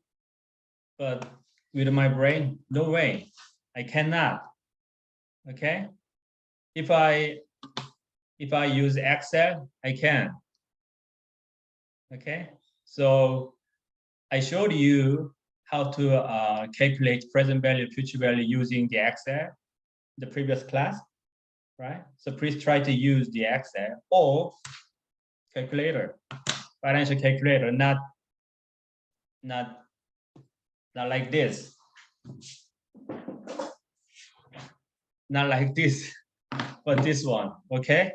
but with my brain, no way, I cannot. Okay, if I use Excel, I can. Okay, so I showed you how to calculate present value, future value using the Excel, the previous class, right? So please try to use the Excel or calculator, financial calculator, not like this, not like this, but this one. Okay.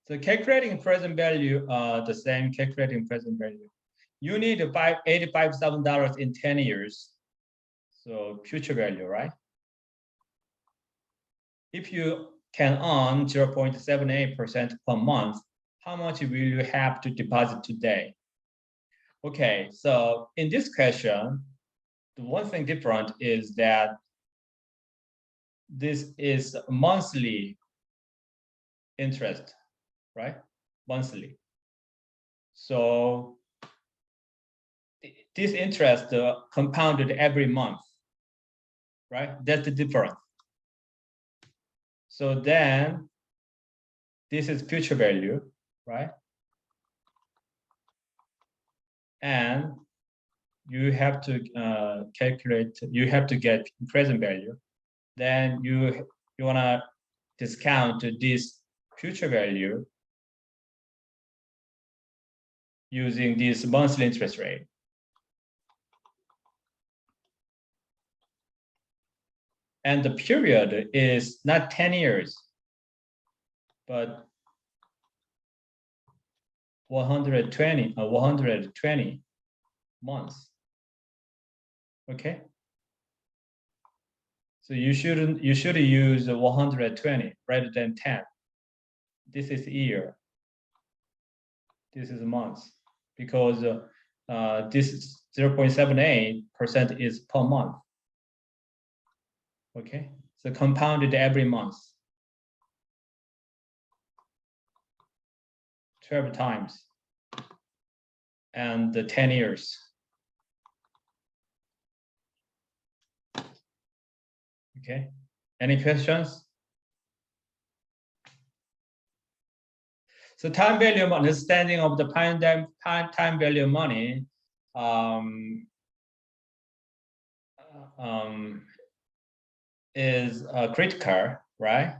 So calculating present value, the same calculating present value. You need $85,000 in 10 years. So future value, right? If you can earn 0.78% per month, how much will you have to deposit today? Okay, so in this question, the one thing different is that this is monthly interest, right? Monthly. So this interest compounded every month, right? That's the difference. So then this is future value, right? And you have to calculate, you have to get present value. Then you wanna discount this future value using this monthly interest rate. And the period is not 10 years, but 120 months. Okay. So you should use 120 rather than 10. This is year. This is months, because this 0.78% is per month. Okay, so compounded every month, 12 times, and the 10 years. Okay, any questions? So time value of understanding of the time value of money is critical, right?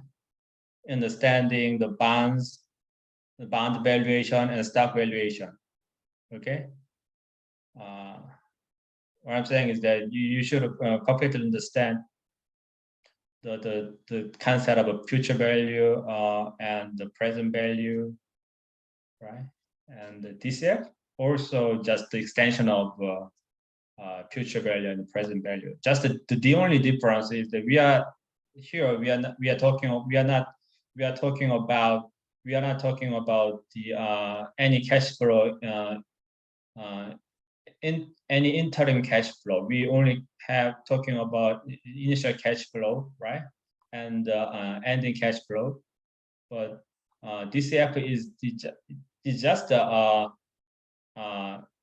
Understanding the bonds, the bond valuation and stock valuation. Okay. What I'm saying is that you should completely understand the concept of a future value and the present value, right? And the DCF also just the extension of future value and present value. Just the only difference is that we are not talking about the any cash flow in any interim cash flow. We only have talking about initial cash flow, right? And ending cash flow. But DCF is just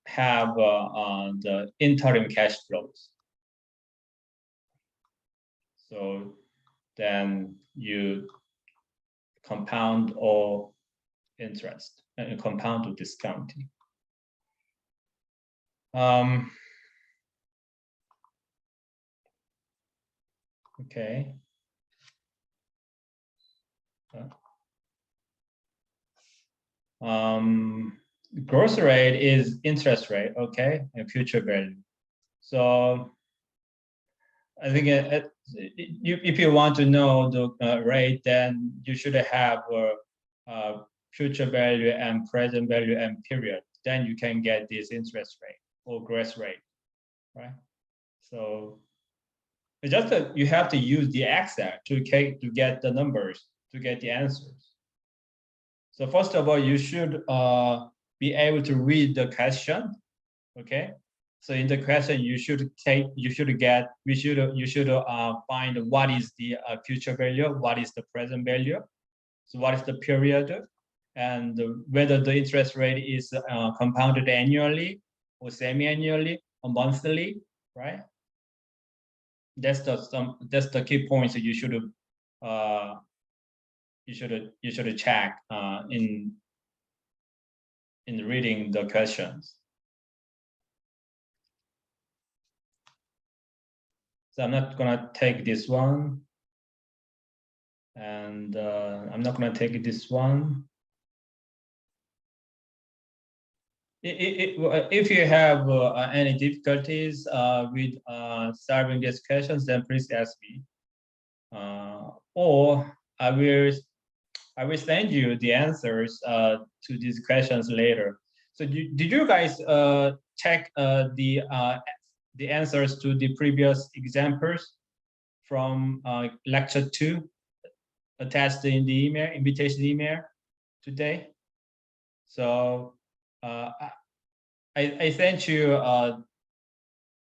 have the interim cash flows. So then you compound all interest and compound to discounting. Okay. Growth rate is interest rate, okay, and future value. So I think if you want to know the rate, then you should have future value and present value and period. Then you can get this interest rate or growth rate, right? So it's just that you have to use the Excel to get the numbers, to get the answers. So first of all, you should be able to read the question, okay? So in the question, you should find what is the future value, what is the present value, so what is the period, and whether the interest rate is compounded annually or semi-annually or monthly, right? That's the key points that you should check in reading the questions. So I'm not gonna take this one, and I'm not gonna take this one. If you have any difficulties with solving these questions, then please ask me, or I will send you the answers to these questions later. So did you guys check the answers to the previous examples from lecture 2 attached in the email, invitation email today? So I sent you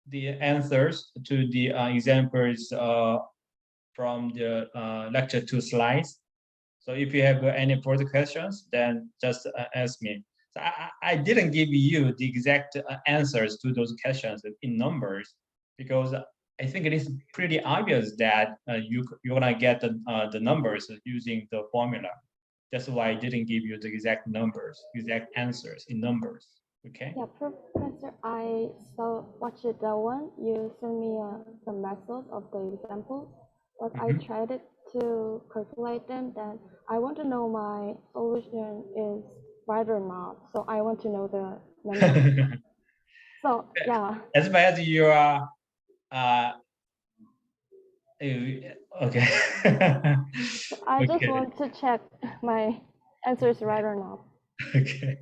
the answers to the examples from the lecture 2 slides. So if you have any further questions, then just ask me. So I didn't give you the exact answers to those questions in numbers, because I think it is pretty obvious that you're gonna get the numbers using the formula. That's why I didn't give you the exact numbers, exact answers in numbers. Okay. Yeah, Professor, I watched that one. You sent me the method of the example, but I tried it to calculate them. Then I want to know my solution is right or not. So I want to know the number. So yeah. As bad as you are. Okay. I just Okay. want to check my answer is right or not. Okay.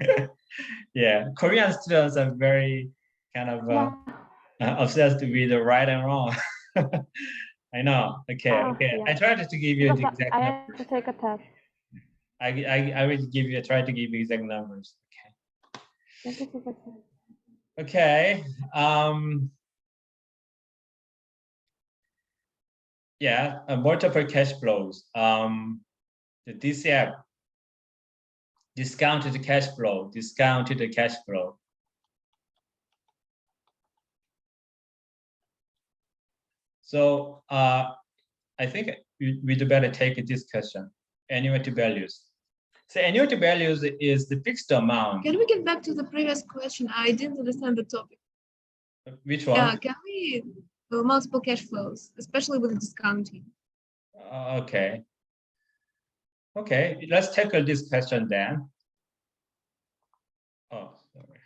Yeah, Korean students are very kind of Yeah. obsessed with the right and wrong. I know. Okay. Okay. Yeah. I tried to give you the Because exact I numbers. have to take a test. I will give you. Try to give you exact numbers. Okay. Thank you, Professor. Okay. Yeah. Multiple cash flows. The DCF, discounted cash flow. Discounted cash flow. So I think we'd better take a discussion. Annuity values. So annuity values is the fixed amount. Can we get back to the previous question? I didn't understand the topic. Which one? Yeah, can we multiple cash flows, especially with discounting? Okay. Okay, let's tackle this question then. Oh, sorry.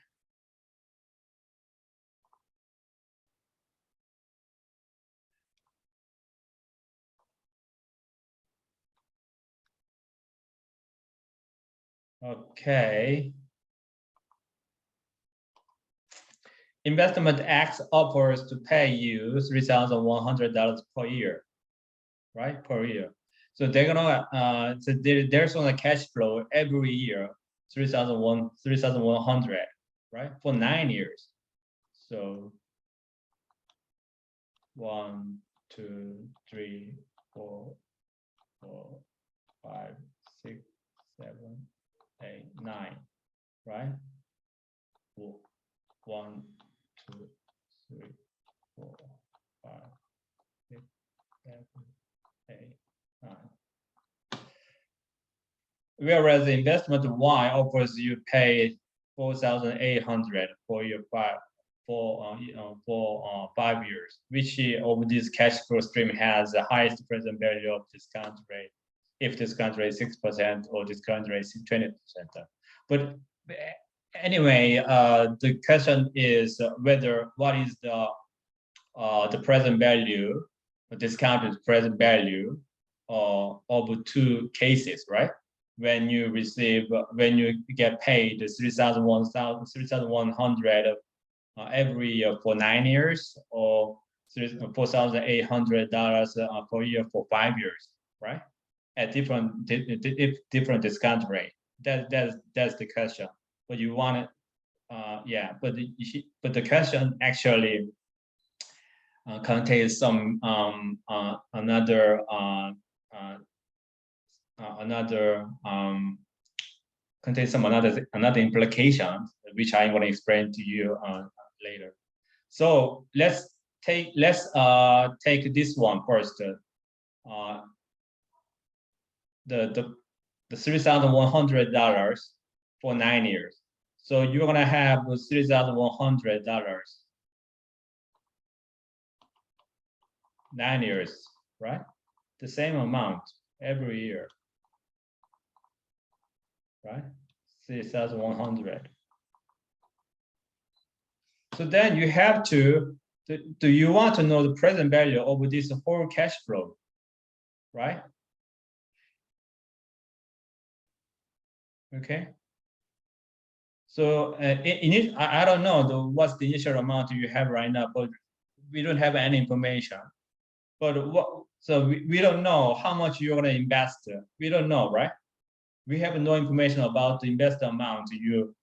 Okay. Investment X offers to pay you $3,100 per year, right? Per year. So they're gonna so there's on a cash flow every year, 3,100, right? For 9 years. So 1, 2, 3, 4, 5, 6, 7, 8, 9, right? 1, 2, 3, 4, 5, 6, 7, 8, 9. Whereas the investment Y offers you pay 4,800 for your 5 years, which of this cash flow stream has the highest present value of discount rate, if discount rate is 6% or discount rate is 20%. But anyway, the question is whether what is the present value, the discounted present value of two cases, right? When you get paid 3,100 every year for 9 years, or $4,800 per year for 5 years, right? At different discount rate. That's the question. But you want it, yeah. But the question actually contains some contains some another implication, which I'm going to explain to you later. So let's take this one first. The $3,100 for 9 years. So you're gonna have $3,100, 9 years, right? The same amount every year, right? 3,100. So then you have to, do you want to know the present value of this whole cash flow, right? Okay. So I don't know what's the initial amount you have right now, but we don't have any information. But so we don't know how much you're gonna invest. We don't know, right? We have no information about the invest amount you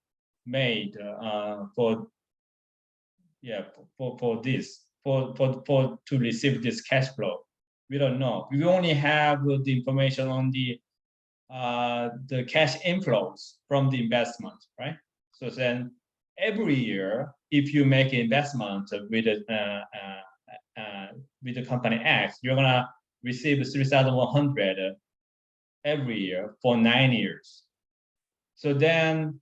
made for to receive this cash flow. We don't know. We only have the information on the cash inflows from the investment, right? So then every year, if you make an investment with the company X, you're gonna receive 3,100 every year for 9 years. So then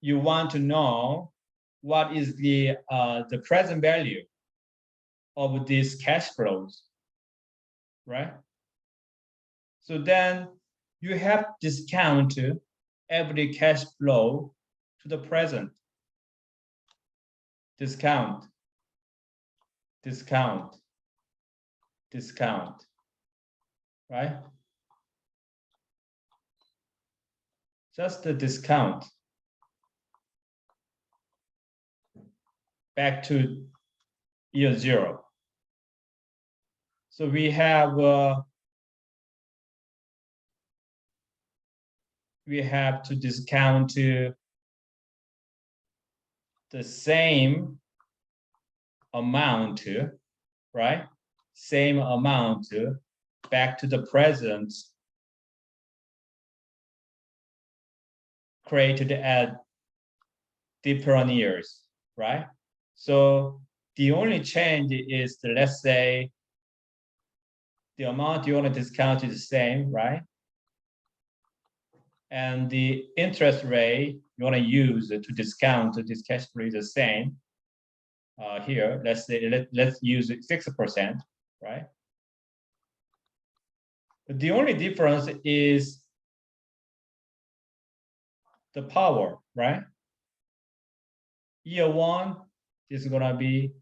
you want to know what is the present value of these cash flows, right? So then you have to discount every cash flow to the present. Discount, right? Just the discount back to year 0. So we have to discount to the same amount, right? Same amount back to the present created at different years, right? So the only change is, let's say, the amount you want to discount is the same, right? And the interest rate you want to use to discount this cash flow is the same. Here, let's say let's use 6%, right? But the only difference is the power, right? Year 1 is gonna be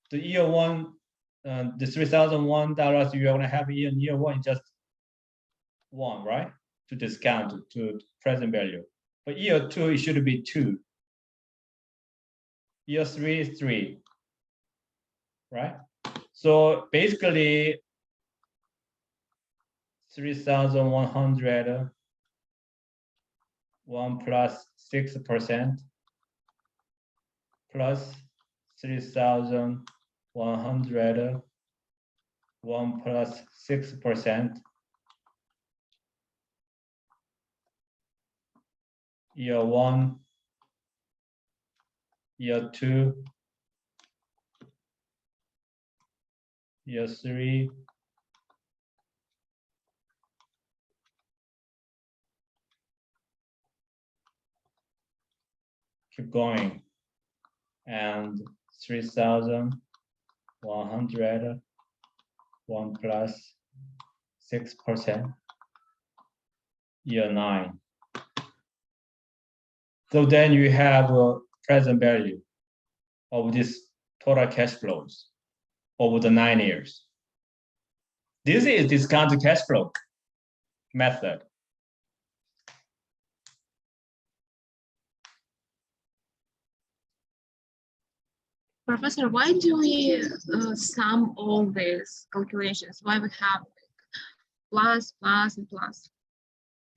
the year 1, the $3,001 you're gonna have in year 1 is just 1, right? To discount to present value. But year 2, it should be 2. Year 3 is 3, right? So basically, 3,100, 1 plus 6% plus 3,100, 1 plus 6%. Year 1, year 2, year 3, keep going, and 3,100, 1 plus 6%, year 9. So then you have a present value of this total cash flows over the 9 years. This is discounted cash flow method. Professor, why do we sum all these calculations? Why we have plus, plus, and plus?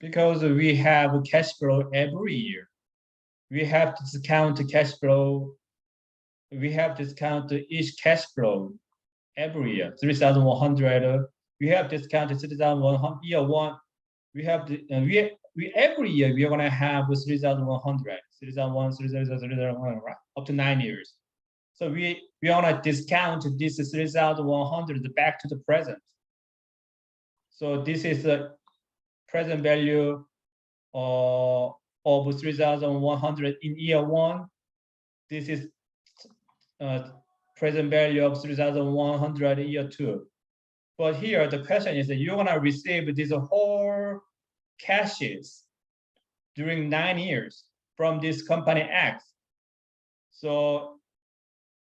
Because we have cash flow every year. We have to discount the cash flow. We have to discount each cash flow every year. 3,100. We have discounted 3,100 year 1. We have every year we are gonna have 3,100, 3,001, 3,001, right? Up to 9 years. So we wanna discount this 3,100 back to the present. So this is the present value of 3,100 in year 1. This is present value of 3,100 in year 2. But here the question is that you're gonna receive this whole cashes during 9 years from this company X. So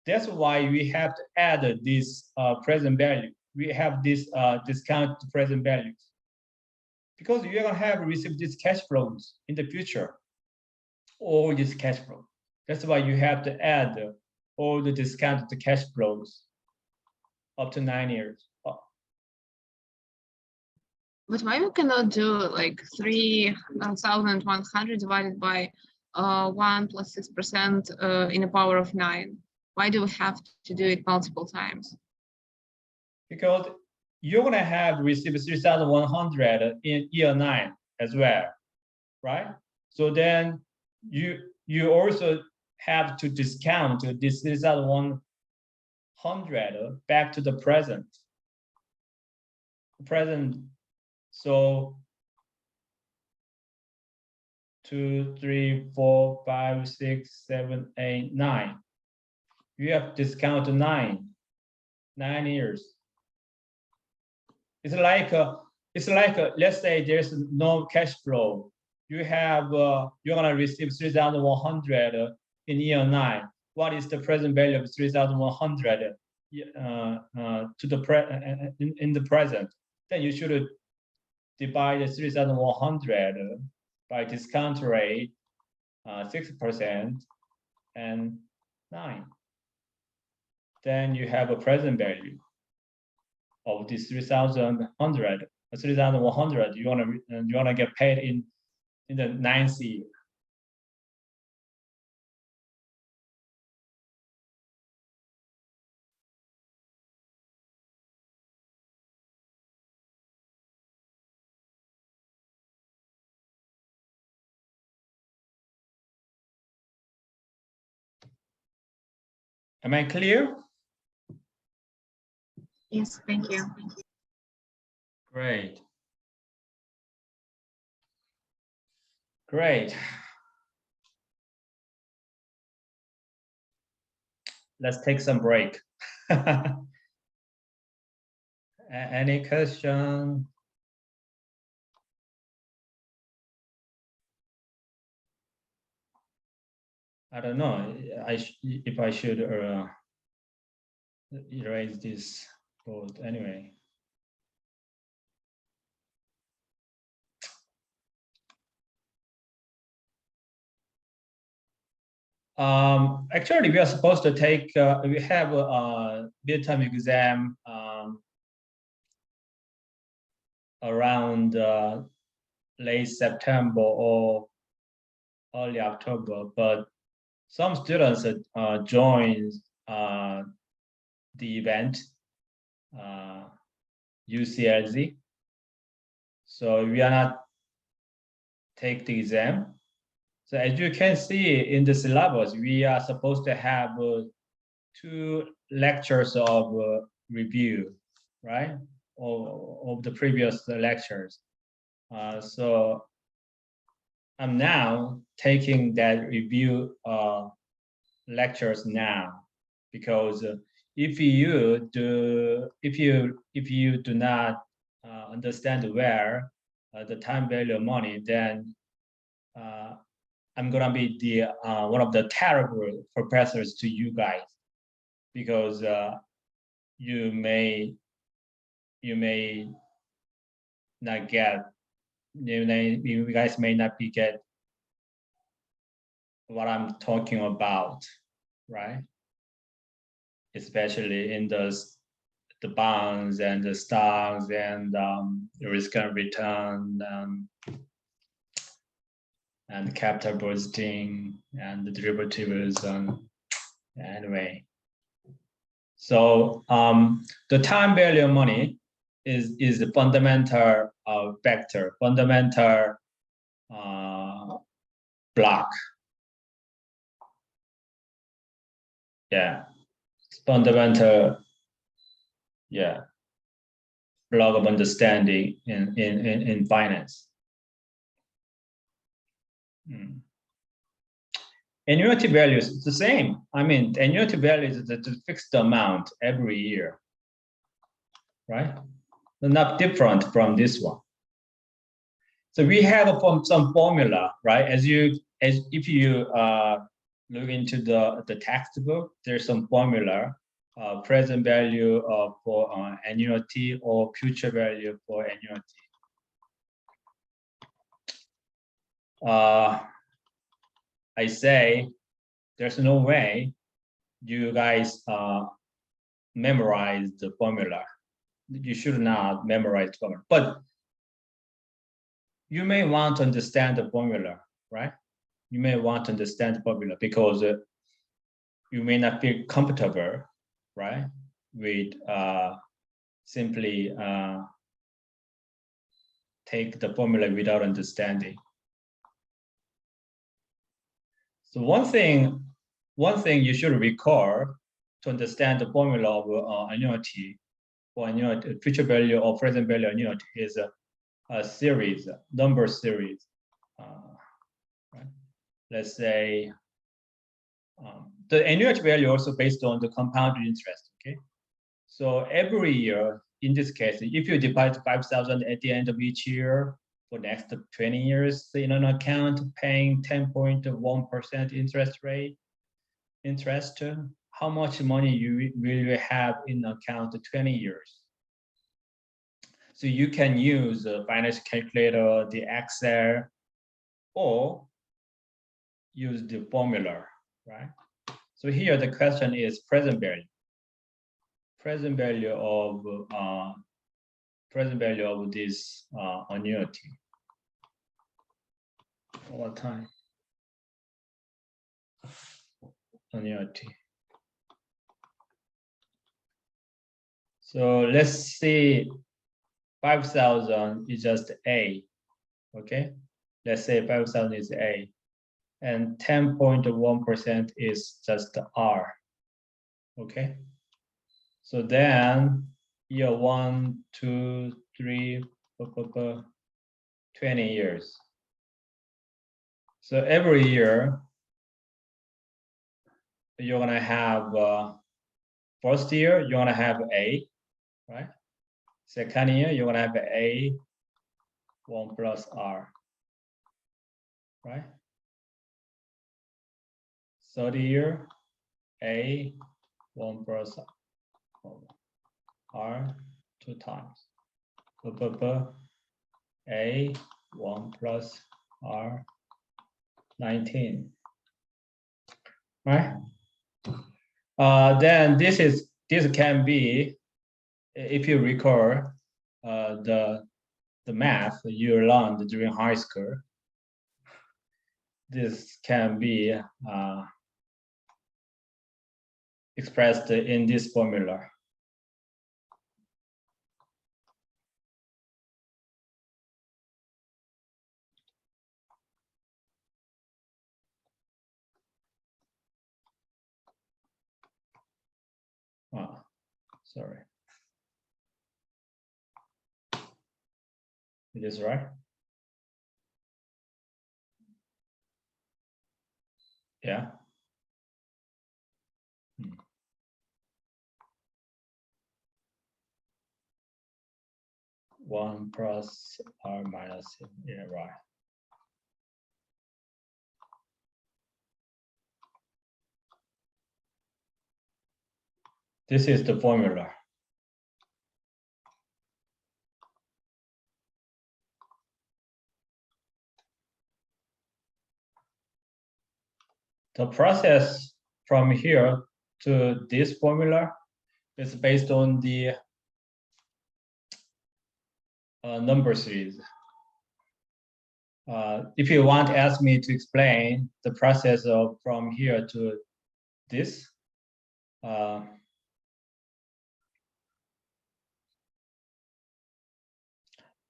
that's why we have to add this present value. We have this discount to present values, because you're gonna have received these cash flows in the future, all this cash flow. That's why you have to add all the discounted cash flows up to 9 years. But why we cannot do like 3,100 divided by 1 plus 6% in a power of 9? Why do we have to do it multiple times? Because you're gonna have received 3,100 in year 9 as well, right? So then you also have to discount this 3,100 back to the present. So 2, 3, 4, 5, 6, 7, 8, 9. You have discount 9 years. It's like let's say there's no cash flow. You have you're gonna receive 3,100 in year 9. What is the present value of 3,100 to the in the present? Then you should divide 3,100 by discount rate 6% and 9. Then you have a present value of this 3,100. You wanna get paid in the 9th year. Am I clear? Yes, thank you. Great. Great. Let's take some break. Any question? I don't know. If I should erase this board anyway. Actually, we are supposed to take. We have a midterm exam around late September or early October, but some students joined the event, UCLZ. So we are not take the exam. So as you can see in the syllabus, we are supposed to have 2 lectures of review, right? Of the previous lectures. So I'm now taking that review lectures now, because if you do not understand where the time value of money, then I'm gonna be the one of the terrible professors to you guys, because you may not get, you guys may not be get what I'm talking about, right? Especially in the bonds and the stocks and the risk and return and capital boosting and the derivatives. Anyway, so the time value of money is the fundamental vector, fundamental block. Yeah, fundamental, yeah, block of understanding in finance. Annuity value is the same. I mean, annuity value is the fixed amount every year, right? They're not different from this one. So we have some formula, right? If you look into the textbook, there's some formula, present value for annuity or future value for annuity. I say there's no way you guys memorize the formula. You should not memorize the formula, but you may want to understand the formula, right? You may want to understand the formula because you may not feel comfortable, right, with simply take the formula without understanding. So one thing you should recall to understand the formula of annuity or annuity, future value or present value annuity is a series, number series. Right? Let's say the annuity value also based on the compounded interest. Okay, so every year, in this case, if you deposit 5,000 at the end of each year for next 20 years in an account paying 10.1% interest, how much money will you have in account 20 years? So you can use the financial calculator, the Excel, or use the formula, right? So here the question is present value. Present value of this annuity over time. Annuity. So let's see, 5,000 is just A. Okay, let's say 5,000 is A, and 10.1% is just R. Okay, so then year 1, 2, 3, 20 years. So every year you're gonna have first year you're gonna have A, right? Second year you're gonna have A 1 plus R, right? Third year A 1 plus R 2 times. A 1 plus R 19, right? Then this can be, if you recall the math you learned during high school, this can be expressed in this formula. Oh, sorry. It is right? Yeah. 1 plus R minus, yeah, right. This is the formula. The process from here to this formula is based on the number series. If you want to ask me to explain the process of from here to this,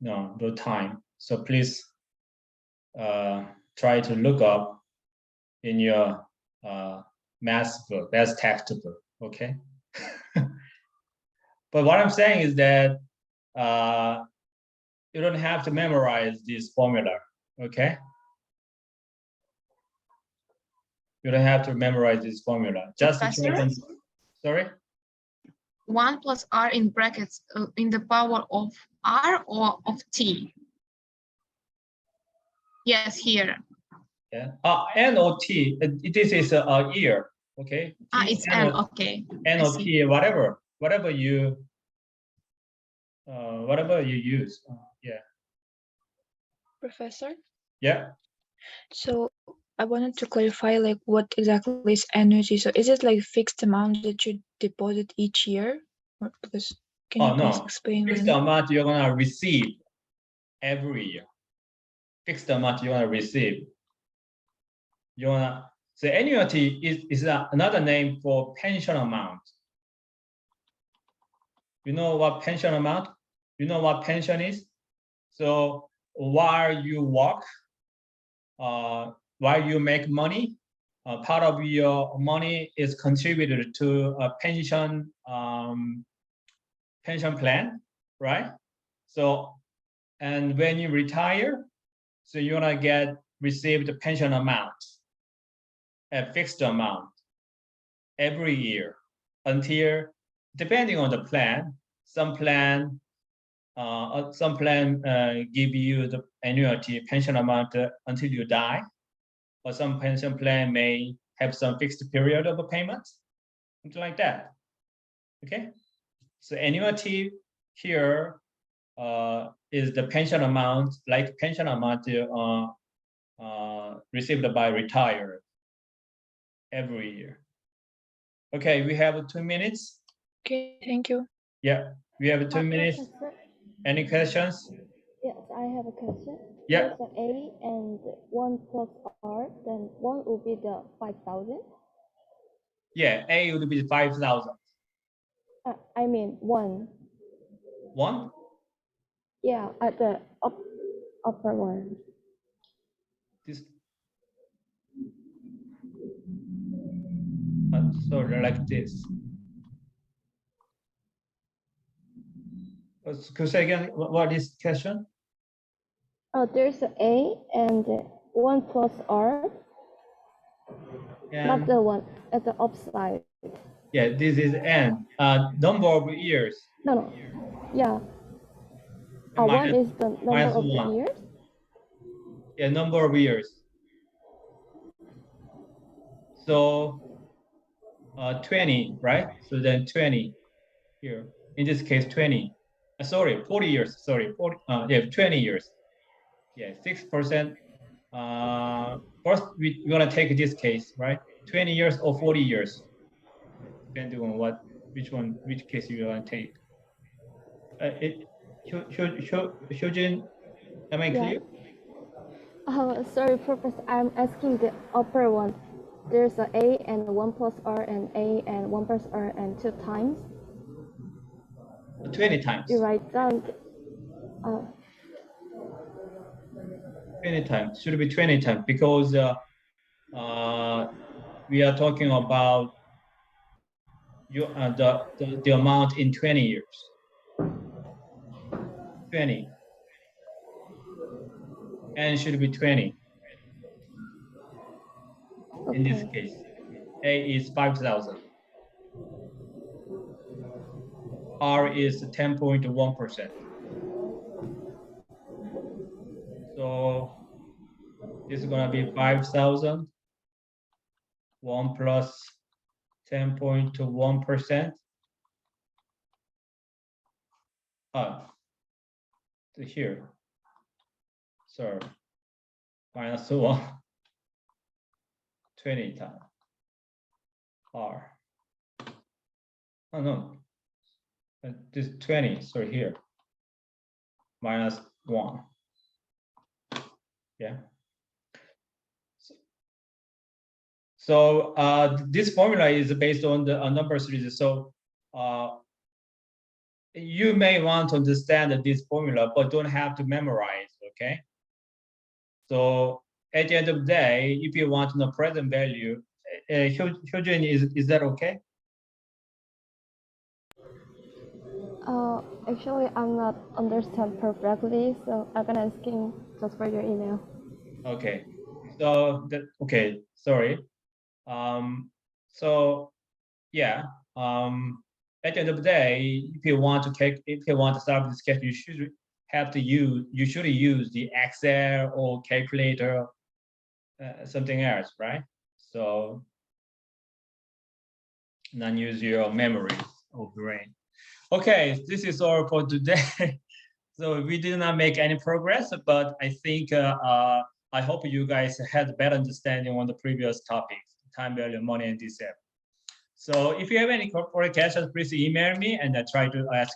no time. So please try to look up in your math book, that's textbook, okay? But what I'm saying is that you don't have to memorize this formula, okay? You don't have to memorize this formula. Just to try Professor? to, sorry? 1 plus r in brackets in the power of r or of t? Yes, here. Yeah. N or T. This is a year. Okay. It's n. Okay. N I or see. T. Whatever you use. Yeah. Professor. Yeah. So I wanted to clarify like what exactly is annuity. So is it like fixed amount that you deposit each year? Or because can you please No. explain? Fixed when- amount you're gonna receive every year. Fixed amount you're gonna receive. The annuity is another name for pension amount. You know what pension amount? You know what pension is? So while you work, while you make money, part of your money is contributed to a pension plan, right? So, and when you retire, so you're gonna receive the pension amount, a fixed amount every year until, depending on the plan, some plan give you the annuity pension amount until you die, or some pension plan may have some fixed period of a payment, something like that. Okay, so annuity here is the pension amount, like pension amount received by retired every year. Okay, we have 2 minutes. Okay, thank you. Yeah, we have 2 minutes. Professor, Any questions? yes, I have a question. Yeah. There's an A and 1 plus R, then 1 will be the 5,000. Yeah, A would be 5,000. I mean 1. 1? Yeah, at the upper one. This. So like this. Could you say again? What is the question? Oh, there's an A and 1 plus R, not And the one at the upside. yeah, this is N. Number of years. No. Yeah. And 1 is the number minus of 1. the years. Yeah, number of years. So 20, right? So then 20 here. In this case, 20. Sorry, 40 years. Sorry, 40. Yeah, 20 years. Yeah, 6%. First, we're gonna take this case, right? 20 years or 40 years, depending on which case you want to take. Hyojin, am I clear? Oh, sorry, Professor. I'm asking the upper one. There's an A and 1 plus R and A and 1 plus R and 2 times. 20 times. You write down. 20 times. Should be 20 times because we are talking about the amount in 20 years. 20. And should be 20. In this case, A is 5,000. R is 10.1%. So this is gonna be 5,000. 1 plus 10.1%. Here. So minus 1. 20 times R. Oh no. This 20, so here. Minus 1. Yeah. So this formula is based on the number series. So you may want to understand this formula, but don't have to memorize, okay? So at the end of the day, if you want to know present value, Hyojin, is that okay? Actually, I'm not understand perfectly, so I'm gonna asking just for your email. Okay. So okay, sorry. So yeah. At the end of the day, if you want to solve this case, you should use the Excel or calculator, something else, right? So not use your memory or brain. Okay, this is all for today. So we did not make any progress, but I think I hope you guys had better understanding on the previous topics, time value, money, and DCF. So if you have any corporate questions, please email me and I try to ask,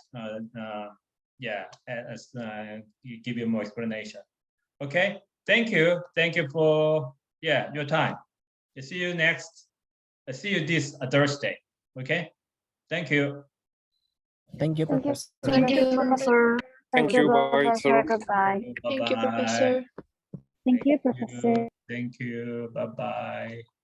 give you more explanation. Okay, thank you for your time. I see you this Thursday. Okay, thank you. Thank you, Thank you. Professor. Thank you. Professor. Thank you, Professor. Professor. Goodbye. Thank you, Bye-bye. Professor. Thank you, Professor. Thank you. Bye bye.